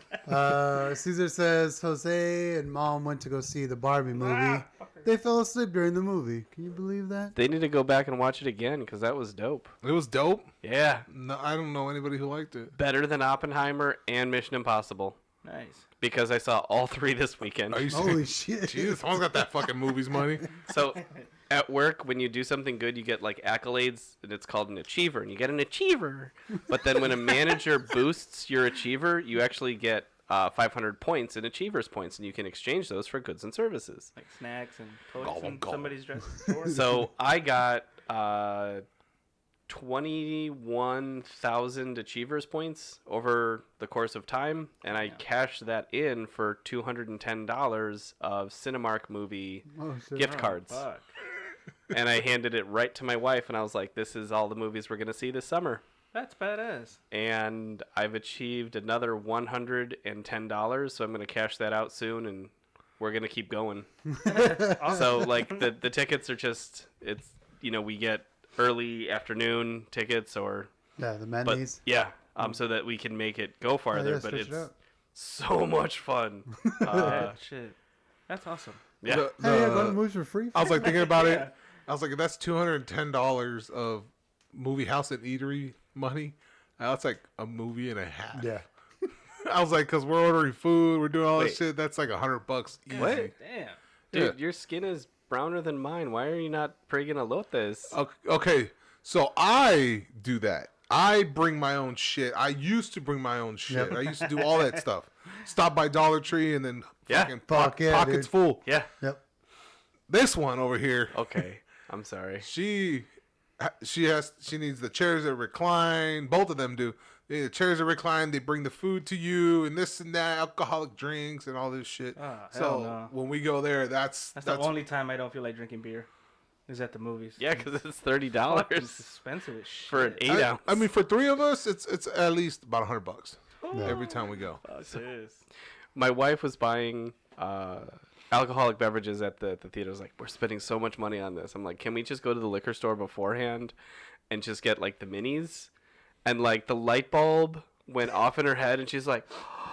Caesar says Jose and Mom went to go see the Barbie movie. They fell asleep during the movie. Can you believe that? They need to go back and watch it again because that was dope. It was dope. Yeah, No, I don't know anybody who liked it. better than Oppenheimer and Mission Impossible Nice. because I saw all three this weekend. Are you Holy serious? shit. Jesus, someone's got that fucking movies money. So at work, when you do something good, you get like accolades, and it's called an achiever, and you get an achiever. But then when a manager boosts your achiever, you actually get 500 points in achievers points, and you can exchange those for goods and services. Like snacks and toys Gobble, in gobble. somebody's dress. So I got 21,000 achievers points over the course of time, and I cashed that in for $210 of Cinemark movie Oh, shit. gift cards. Fuck. And I handed it right to my wife, and I was like, this is all the movies we're going to see this summer. That's badass. And I've achieved another $110, so I'm going to cash that out soon, and we're going to keep going. So, like, the tickets are just, it's, you know, we get early afternoon tickets or, Yeah, the but matinees. yeah, so that we can make it go farther, yeah, but stretch it it's out. so much fun. Yeah, shit. That's awesome. Yeah. Hey, yeah, go to movies for free. I was like thinking about it. Yeah. I was like, if that's $210 of movie house and eatery money, that's like a movie and a half. Yeah. I was like, because we're ordering food, we're doing all this Wait. shit. That's like $100 easy. What? Damn. Dude, Yeah. your skin is browner than mine. Why are you not friggin' elotes? Okay, so I do that. I bring my own shit. I used to bring my own shit. Yep. I used to do all that stuff. Stop by Dollar Tree and then Yeah. fucking Fuck yeah, pockets dude. full. Yeah. Yep. This one over here, Okay. I'm sorry. she needs the chairs that recline. Both of them do. They need the chairs that recline. They bring the food to you and this and that, alcoholic drinks and all this shit. Ah, so hell no. when we go there, that's That's the only time I don't feel like drinking beer. Is at the movies. Yeah, because it's It's $30 expensive as shit. for an 8-ounce. I mean, for three of us, it's at least about $100 Oh, every time we go. fuck this. My wife was buying alcoholic beverages at the theater. I was like, we're spending so much money on this. I'm like, can we just go to the liquor store beforehand and just get like the minis? And like the light bulb went off in her head, and she's like,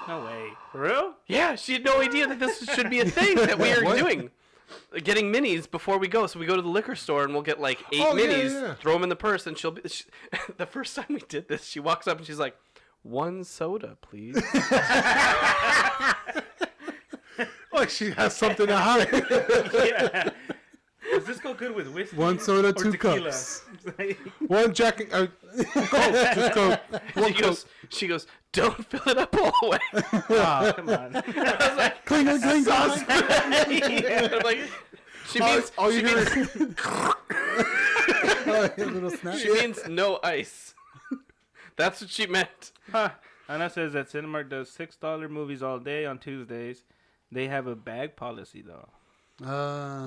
No way. For real? yeah, she had no idea that this should be a thing that we are What? doing. Getting minis before we go. So we go to the liquor store and we'll get like 8 Oh, yeah, minis, yeah. throw them in the purse, and the first time we did this, she walks up and she's like, 1 soda, please. Like she has something to hide. Yeah. Does this go good with whiskey? One soda, or 2 tequila? cups. One Jack and Coke, just Coke. One Coke. She goes, don't fill it up all the way. Oh, come on. I was like, Cling, cling, cling. I'm like, she means, All you she hear means, is Oh, a little snap. she means no ice. That's what she meant. Huh. Anna says that Cinemark does $6 movies all day on Tuesdays. They have a bag policy, though.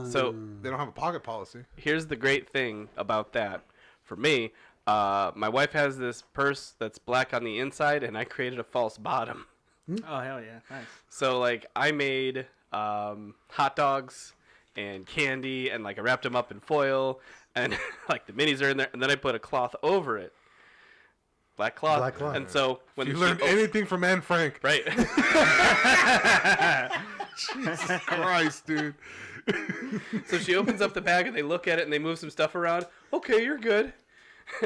So they don't have a pocket policy. here's the great thing about that. For me, my wife has this purse that's black on the inside, and I created a false bottom. Oh, hell yeah. Nice. So, like, I made hot dogs and candy, and, like, I wrapped them up in foil, and, like, the minis are in there, and then I put a cloth over it. Black cloth. Black cloth. And so, when You she learned anything from Anne Frank. Right. Jesus Christ, dude. So she opens up the bag, and they look at it, and they move some stuff around. Okay, you're good.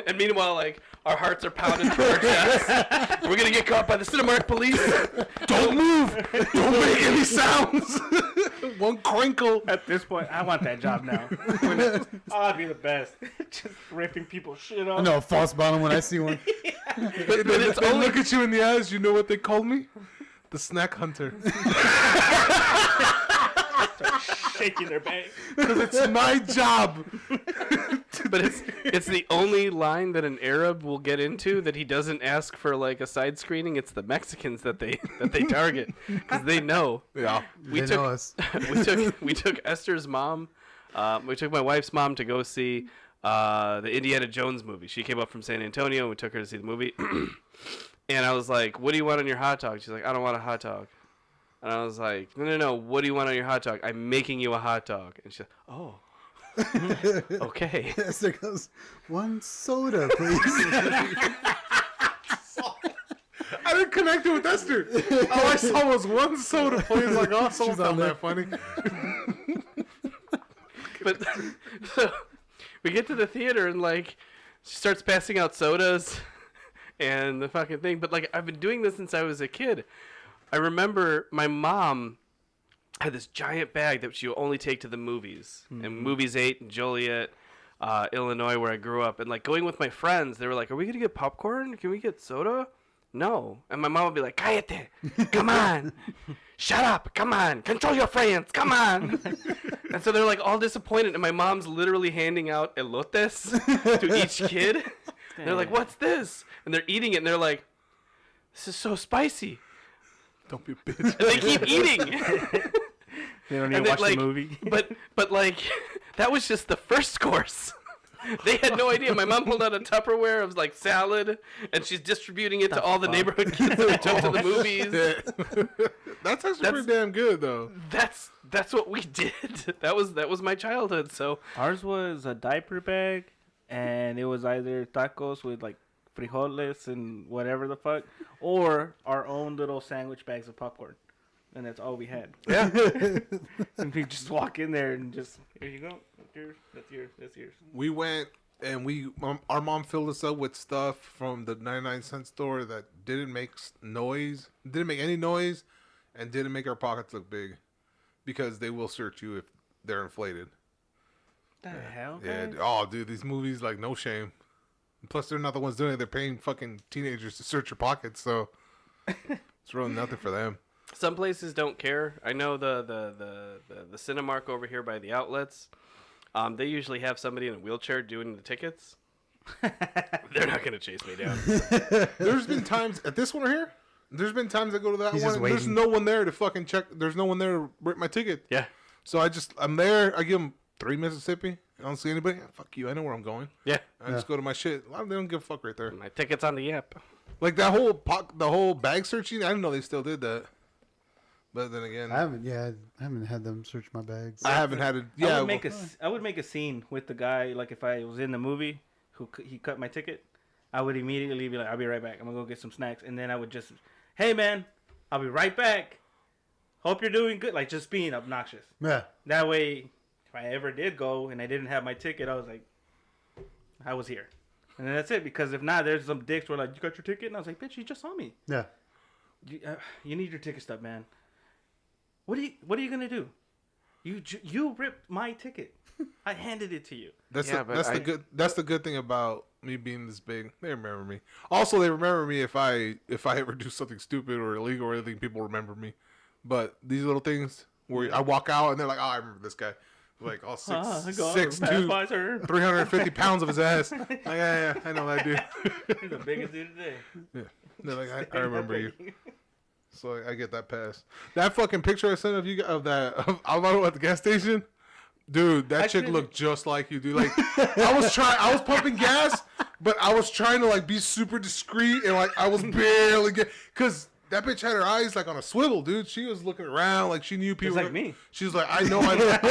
And meanwhile, like, our hearts are pounding through our chests. We're going to get caught by the Cinemark police. Don't move. Don't make any sounds. One crinkle. At this point, I want that job now. Oh, I'd be the best. Just ripping people's shit off. I know a false bottom when I see one. But it's They only look at you in the eyes. You know what they called me? The snack hunter. Shaking their bag. Because it's my job. but It's the only line that an Arab will get into that he doesn't ask for like a side screening. It's the Mexicans that they target because they know. Yeah. They know us. we took Esther's mom. We took my wife's mom to go see the Indiana Jones movie. She came up from San Antonio. And we took her to see the movie. And I was like, "What do you want on your hot dog?" She's like, "I don't want a hot dog." And I was like, No. What do you want on your hot dog? I'm making you a hot dog." And she's like, "Oh." Okay. Esther goes, "1 soda, please." I didn't connect it with Esther. All I saw was 1 soda, please. Like, oh, someone's not that funny. But so we get to the theater and like she starts passing out sodas and the fucking thing. But like I've been doing this since I was a kid. I remember my mom had this giant bag that she would only take to the movies. And Movies 8 in Joliet, Illinois, where I grew up. And like going with my friends, they were like, "Are we gonna get popcorn? Can we get soda?" No. And my mom would be like, "Cállate, come on, shut up, come on, control your friends, come on." And so they're like all disappointed, and my mom's literally handing out elotes to each kid. They're like, "What's this?" And they're eating it, and they're like, "This is so spicy." Don't be a bitch. And they keep eating. They don't even watch the movie. But like, that was just the first course. They had no idea. My mom pulled out a Tupperware of like salad, and she's distributing it to all the neighborhood kids that we took to the movies. That's actually pretty damn good, though. That's what we did. That was my childhood. So Ours was a diaper bag, and it was either tacos with like frijoles and whatever the fuck, or our own little sandwich bags of popcorn. And that's all we had. yeah, And we just walk in there and just, "Here you go. That's yours. That's yours. That's yours." We went and our mom filled us up with stuff from the 99-cent store that didn't make any noise, and didn't make our pockets look big, because they will search you if they're inflated. The hell? Yeah. Guys? Oh, dude, these movies, like, no shame. Plus, they're not the ones doing it. They're paying fucking teenagers to search your pockets, so it's really nothing for them. some places don't care. I know the Cinemark over here by the outlets. They usually have somebody in a wheelchair doing the tickets. They're not gonna chase me down. There's been times at this one right here. There's been times I go to that He's one. just And there's waiting. no one there to fucking check. There's no one there to rip my ticket. Yeah. So I'm there. I give them 3 Mississippi. I don't see anybody. Fuck you. I know where I'm going. Yeah. I just go to my shit. A lot of them don't give a fuck right there. My ticket's on the app. Like that the whole bag searching. I didn't know they still did that. But then again, I haven't had them search my bags. I haven't had it. Yeah, I would make a scene with the guy. Like if I was in the movie, he cut my ticket, I would immediately be like, "I'll be right back. I'm gonna go get some snacks," and then I would just, "Hey man, I'll be right back. Hope you're doing good." Like just being obnoxious. Yeah. That way, if I ever did go and I didn't have my ticket, I was like, I was here. And then that's it. Because if not, there's some dicks who are like, "You got your ticket?" And I was like, "Bitch, you just saw me. Yeah. You need your ticket stub, man. What are you gonna do? You ripped my ticket. I handed it to you." That's Yeah, That's the good thing about me being this big. They remember me. Also, they remember me if I ever do something stupid or illegal or anything. People remember me. But these little things where I walk out and they're like, "Oh, I remember this guy." Like all 6'2", 350 pounds of his ass. Like, yeah, I know that dude. You're the biggest dude today. Yeah. They're like, I remember you. So I get that pass. That fucking picture I sent of you of Alvaro at the gas station, dude. That chick looked just like you, dude. Like I was pumping gas, but I was trying to like be super discreet and like I was barely because that bitch had her eyes like on a swivel, dude. She was looking around like she knew people. Just like me. She was like, I know I look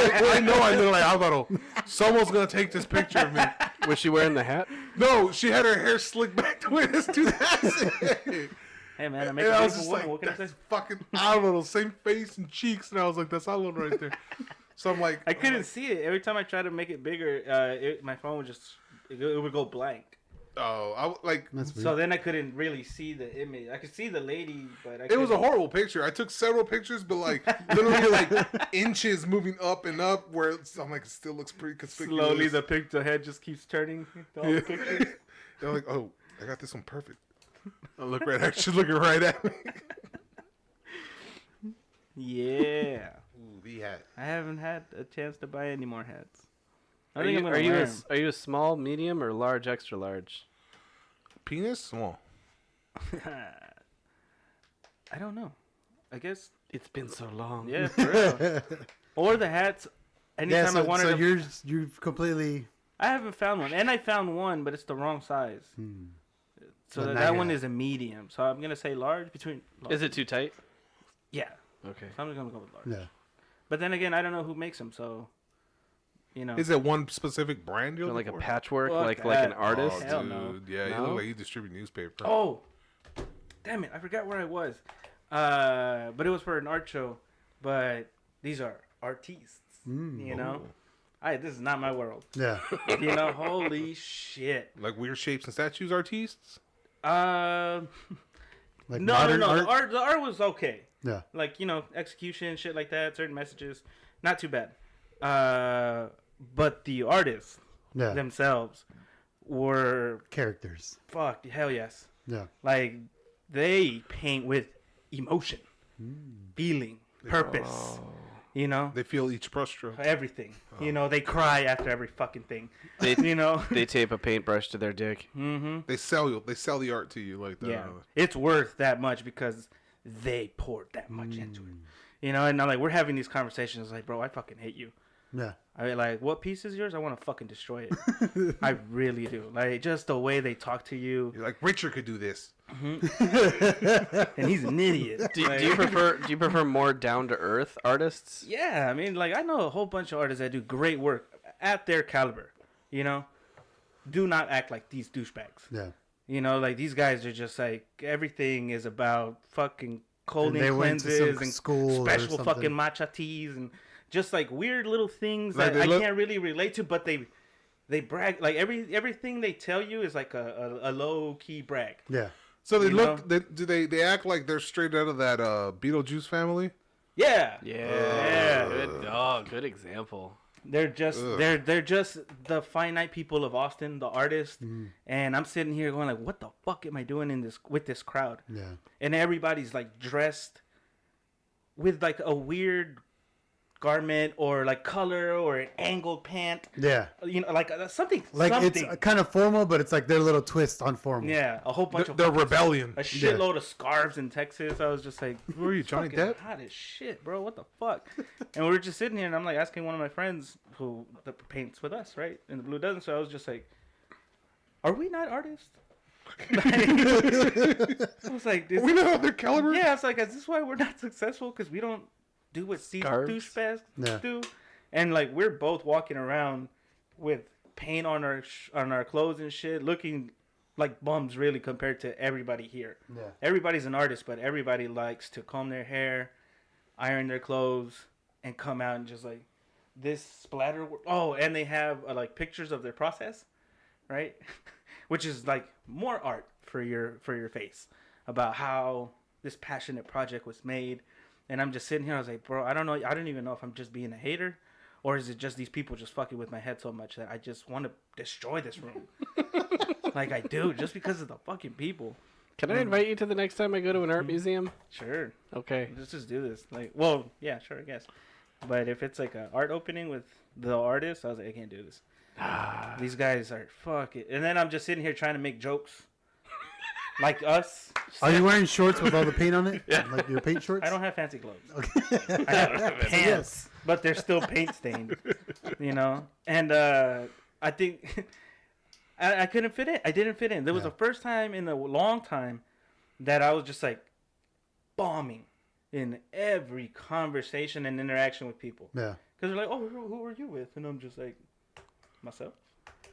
like Alvaro. Someone's gonna take this picture of me. Was she wearing the hat? No, she had her hair slicked back the way this dude has it. Hey man, I make And a I was beautiful just woman. like, What can I say? that's fucking Alvaro, same face and cheeks, and I was like, that's Alvaro right there. So I'm like, I couldn't see it. Every time I tried to make it bigger, my phone would just it would go blank. That's weird. So then I couldn't really see the image. I could see the lady, but it was a horrible picture. I took several pictures, but like literally like inches moving up and up, where I'm like, it still looks pretty conspicuous. Slowly the head just keeps turning. All the pictures. They're like, oh, I got this one perfect. I look right at she's looking right at me. Yeah. Ooh, the hat. I haven't had a chance to buy any more hats. I think I'm gonna wear 'em. Are you a small, medium, or large, extra large? Penis? Small. I don't know. I guess. It's been so long. Yeah, for real. Or the hats. Anytime yeah, so, I wanted so to... you've completely... I haven't found one. And I found one, but it's the wrong size. So that one is a medium. So I'm going to say large between... Large. Is it too tight? Yeah. Okay. So I'm just going to go with large. Yeah. But then again, I don't know who makes them, so... You know. Is it one specific brand you're Like a looking for? patchwork, Fuck like an that. artist? Oh, Hell dude. no. Yeah, you No? look like you distribute newspaper. Oh! Damn it. I forgot where I was. But it was for an art show. But these are artistes. You know? This is not my world. Yeah. You know? Holy shit. Like weird shapes and statues artistes? Like No. modern The art was okay. Yeah. Like, you know, execution, shit like that, certain messages. Not too bad. But the artists Yeah. themselves were Characters. fuck, hell yes. Yeah. Like, they paint with emotion, feeling, purpose. You know? They feel each brushstroke. Everything. You know, they cry after every fucking thing. They, You know? they tape a paintbrush to their dick. Mm-hmm. They sell the art to you like that. Yeah. It's worth that much because they poured that much into it. You know, and I'm like, we're having these conversations like, bro, I fucking hate you. Yeah. I mean, like, what piece is yours? I want to fucking destroy it. I really do. Like, just the way they talk to you. You're like, Richard could do this. And he's an idiot. Do you prefer more down to earth artists? Yeah, I mean, like, I know a whole bunch of artists that do great work at their caliber. You know? Do not act like these douchebags. Yeah. You know, like, these guys are just like, everything is about fucking cold And they went to some cleanses and school or special something. fucking matcha teas and just like weird little things Like, that they I look- can't really relate to, but they brag. Like, everything they tell you is like a low key brag. Yeah. So they You look. know? They act like they're straight out of that Beetlejuice family? Yeah. Yeah. Good example. They're just Ugh. they're just the finite people of Austin, the artists, and I'm sitting here going like, what the fuck am I doing in this with this crowd? Yeah. And everybody's like dressed with like a weird garment or like color or an angled pant. Yeah. You know, like something. Like something. it's kind of formal, but it's like their little twist on formal. Yeah, a whole bunch of The fucking- rebellion. a shitload of scarves in Texas. I was just like, Who are you, Johnny fucking Depp? hot as shit, bro. What the fuck? And we were just sitting here, and I'm like asking one of my friends who paints with us, right, in the Blue Dozen. So I was just like, "Are we not artists?" I was like, We know their caliber. "Yeah." I was like, "Is this why we're not successful? Because we don't do what these Scarves? douchebags Yeah. do?" And like, we're both walking around with paint on our clothes and shit, looking like bums, really, compared to everybody here. Yeah. Everybody's an artist, but everybody likes to comb their hair, iron their clothes, and come out and just like this splatter. Oh, and they have like pictures of their process, right? Which is like more art for your face about how this passionate project was made. And I'm just sitting here. I was like, bro, I don't know. I don't even know if I'm just being a hater, or is it just these people just fucking with my head so much that I just want to destroy this room, like I do, just because of the fucking people. Can I invite you to the next time I go to an art museum? Sure. Okay. Let's just do this. Like, well, yeah, sure, I guess. But if it's like an art opening with the artist, I was like, I can't do this. These guys are fuck it. And then I'm just sitting here trying to make jokes, like us. Are you wearing shorts with all the paint on it? Yeah. Like your paint shorts? I don't have fancy clothes. Okay. I have pants, but they're still paint stained. You know, and I think I couldn't fit in. I didn't fit in. There was the first time in a long time that I was just like bombing in every conversation and interaction with people. Yeah. Because they're like, "Oh, who are you with?" And I'm just like, myself.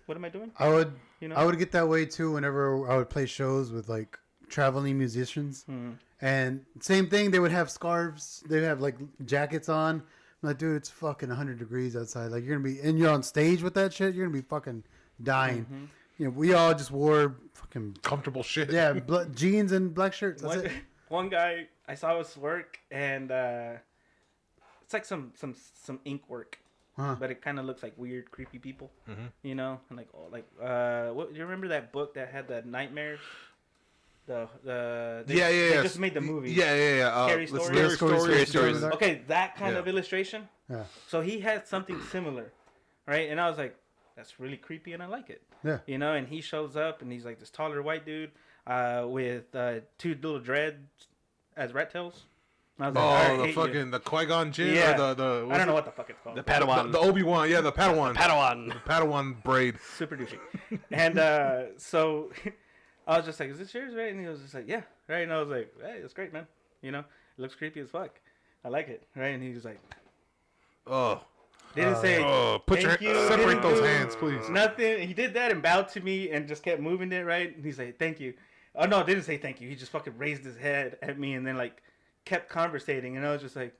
What am I doing? I would You know? I would get that way too whenever I would play shows with like traveling musicians. And same thing, they would have scarves, they would have like jackets on. I'm like, dude, it's fucking 100 degrees outside. Like, you're gonna be, and you're on stage with that shit, you're gonna be fucking dying. You know, we all just wore fucking Comfortable shit. jeans and black shirts. That's it. One guy I saw his work, and it's like some ink work, but it kind of looks like weird, creepy people, you know, and like what? Do you remember that book that had the nightmares? They just made the movie. Scary Stories. Okay, that kind of Yeah. illustration. Yeah. So he had something similar, right? And I was like, that's really creepy and I like it. Yeah. You know, and he shows up and he's like this taller white dude with 2 little dreads as rat tails. And I was like, Oh, I the fucking you. the Qui-Gon Jinn Yeah. or the I don't know what the fuck it's called. The Padawan. the Obi-Wan, yeah, the Padawan. Padawan. The Padawan braid. Super douchey. And so I was just like, is this yours, right? And he was just like, yeah, right. And I was like, hey, that's great, man. You know, it looks creepy as fuck. I like it, right? And he was like, Oh. didn't say, Put your thank you. separate Didn't those do hands, please. nothing. He did that and bowed to me and just kept moving it, right? And he's like, thank you. Oh, no, didn't say thank you. He just fucking raised his head at me and then, like, kept conversating. And I was just like,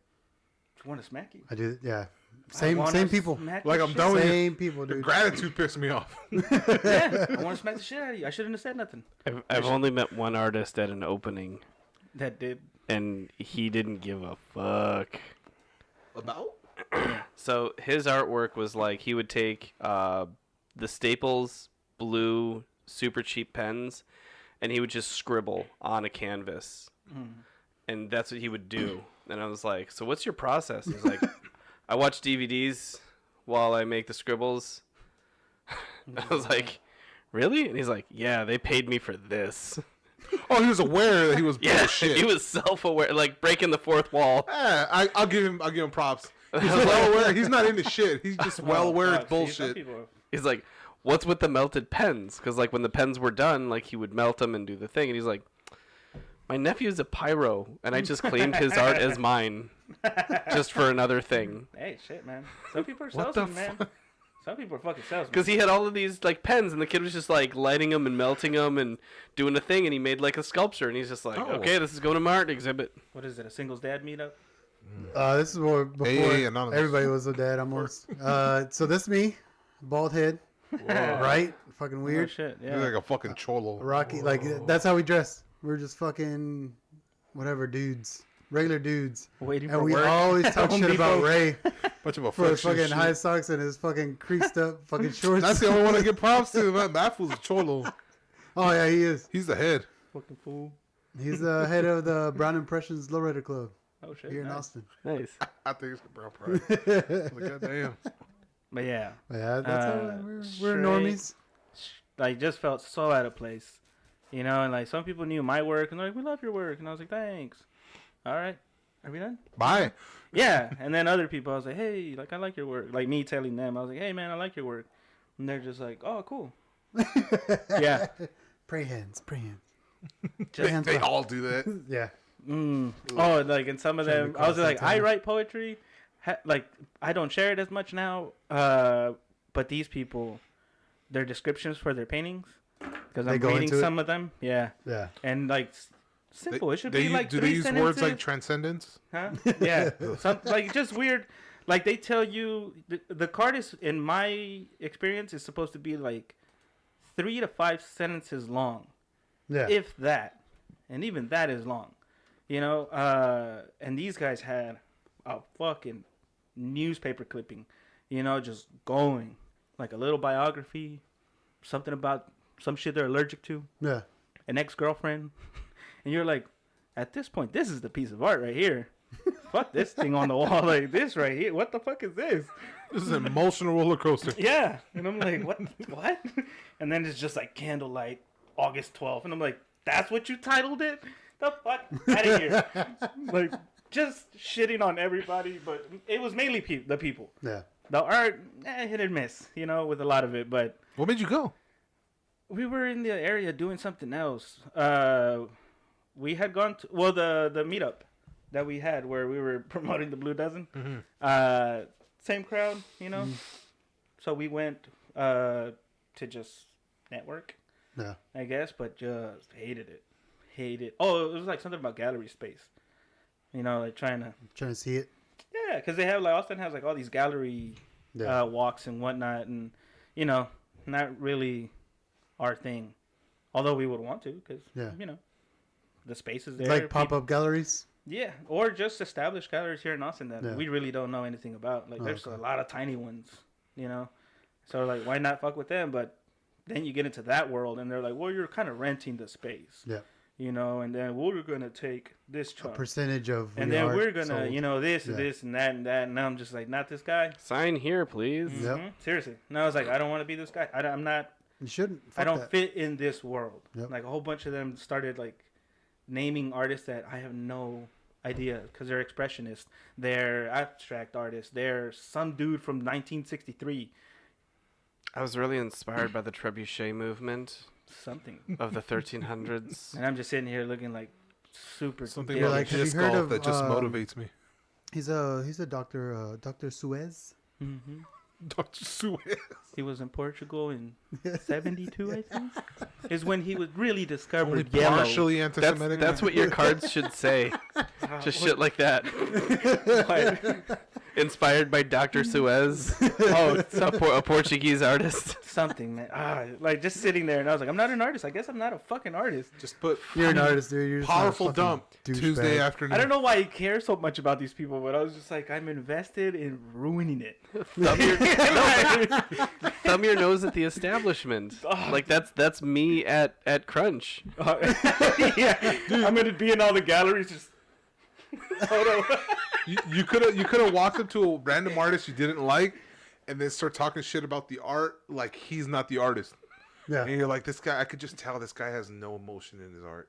I want to smack you. I do. Yeah. Same people. Like, I'm done with you. Same people, The dude. gratitude pissed me off. Yeah, I want to smack the shit out of you. I shouldn't have said nothing. I've only met one artist at an opening, That did. and he didn't give a fuck. About? So his artwork was like he would take the Staples blue super cheap pens, and he would just scribble on a canvas, and that's what he would do. And I was like, "So what's your process?" He's like, "I watch DVDs while I make the scribbles." I was like, "Really?" And he's like, "Yeah, they paid me for this." Oh, he was aware that he was Yeah, bullshit. he was self-aware, like breaking the fourth wall. Yeah, I'll give him props. He's well aware. He's not into shit. He's just well aware it's See, some bullshit. people- He's like, "What's with the melted pens?" Because like when the pens were done, like he would melt them and do the thing. And he's like, "My nephew's a pyro, and I just claimed his art as mine, just for another thing." Hey, shit, man. Some people are What the salesmen, man. Some people are fucking salesmen. Because he had all of these like pens, and the kid was just like lighting them and melting them and doing a thing, and he made like a sculpture, and he's just like, Oh. "Okay, this is going to my art exhibit." What is it, a singles dad meetup? This is more before Hey, anonymous. everybody was a dad almost. So this is me, bald head, right? Fucking Oh, weird. shit, He's yeah. like a fucking cholo. Rocky, like that's how we dress. We're just fucking whatever dudes, regular dudes, Waiting for and we work. always talk Home shit about Depot. Ray Bunch of a for his fucking high socks and his fucking creased up fucking shorts. That's the only one I give props to. Man. That fool's a cholo. Oh yeah, he is. He's the head. Fucking fool. He's the head of the Brown Impressions Lowrider Club Oh, shit. here in nice. Austin. Nice. I think it's brown pride. Like, goddamn. But yeah, Yeah, that's how we're normies. like just felt so out of place, you know. And like some people knew my work, and they're like, "We love your work," and I was like, "Thanks." All right, are we done? Bye. Yeah. And then other people, I was like, "Hey, like I like your work." Like me telling them, I was like, "Hey, man, I like your work," and they're just like, "Oh, cool." Yeah. Pray hands, pray hands. They, hands they up. all do that. Yeah. Oh, like and some of Trying to them, I was cross like, that I time. write poetry. Like I don't share it as much now. But these people, their descriptions for their paintings, because They I'm go reading into it? some of them. Yeah, Yeah. and like simple. It should They be like do 3 they use sentences. words like transcendence? Huh? Yeah, like just weird. Like they tell you the card is, in my experience, is supposed to be like 3 to 5 sentences long, Yeah. if that, and even that is long, you know. And these guys had a fucking newspaper clipping, you know, just going like a little biography, something about some shit they're allergic to, Yeah. an ex-girlfriend, and you're like, at this point, this is the piece of art right here. Fuck this thing on the wall like this right here. What the fuck is this? This is an emotional roller coaster. Yeah, and I'm like, what? What? And then it's just like candlelight, August 12th, and I'm like, that's what you titled it? The fuck out of here! Like, just shitting on everybody, but it was mainly the people. Yeah. The art, hit and miss, you know, with a lot of it, but. What made you go? We were in the area doing something else. We had gone to the meetup that we had where we were promoting the Blue Dozen. Mm-hmm. Same crowd, you know. So we went to just network, Yeah. I guess, but just hated it. Oh, it was like something about gallery space. You know, like trying to see it. yeah, because they have like Austin has like all these gallery Yeah. walks and whatnot, and you know, not really our thing. Although we would want to, because Yeah. you know, the space is there. Like pop people- up galleries. Yeah, or just established galleries here in Austin that Yeah. we really don't know anything about. Like, Oh, there's okay. a lot of tiny ones, you know. So like, why not fuck with them? But then you get into that world, and they're like, well, you're kind of renting the space. Yeah. you know, and then we're gonna take this A chunk, percentage of. and then we're gonna, you know, this and this and that and that. And I'm just like, not this guy. Sign here, please. Yep. Seriously. No, I was like, I don't want to be this guy. I'm not. You shouldn't. I don't that. fit in this world. Yep. Like a whole bunch of them started like naming artists that I have no idea because they're expressionists, they're abstract artists, they're some dude from 1963. I was really inspired by the trebuchet movement Something. of the 1300s. And I'm just sitting here looking like super. Something dick. like have you disc heard golf of, that just motivates me. He's a doctor, Dr. Suez. Mhm. Dr. Suez. He was in Portugal in 72, I think. Is when he was really Only discovered yellow. partially anti-Semitic. That's what your cards should say. Just shit like that. Inspired by Dr. Suez. Oh, A Portuguese artist. something, man. Like just sitting there, and I was like, I'm not an artist. I guess I'm not a fucking artist. Just put You're an artist, dude. You're just not a powerful fucking dump Tuesday douchebag. afternoon. I don't know why he cares so much about these people, but I was just like, I'm invested in ruining it. Thumb your nose at the establishment. Like that's me at Crunch. Yeah, I'm gonna be in all the galleries. Just hold on. You could have walked up to a random artist you didn't like, and then start talking shit about the art like he's not the artist. Yeah. And you're like, this guy. I could just tell this guy has no emotion in his art.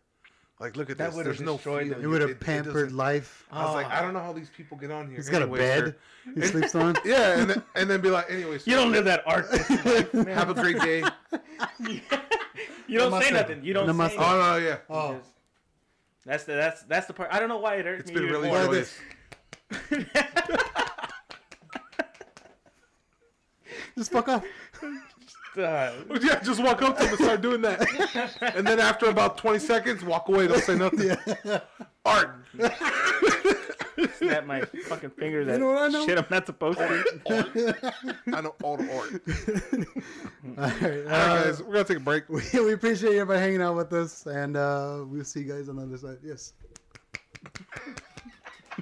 Like, look at That this. would've There's no destroyed feeling. him. It would have It pampered doesn't- life. I was like, I don't know how these people get on here. He's got a Anyways, bed he sleeps on. Yeah, and then be like, anyways, You don't live that art. have a great day. You don't say Namaste. nothing. You don't say Namaste. anything. Oh no, yeah. Oh, That's the part. I don't know why it hurt It's me. been even really more. joyous. just fuck off. Yeah, just walk up to him and start doing that. And then after about 20 seconds, walk away. Don't say nothing. Art. Snap my fucking fingers at know what I know? shit I'm not supposed to. I know all the art. All right, All right, guys, we're going to take a break. we appreciate everybody hanging out with us, and we'll see you guys on the other side. Yes.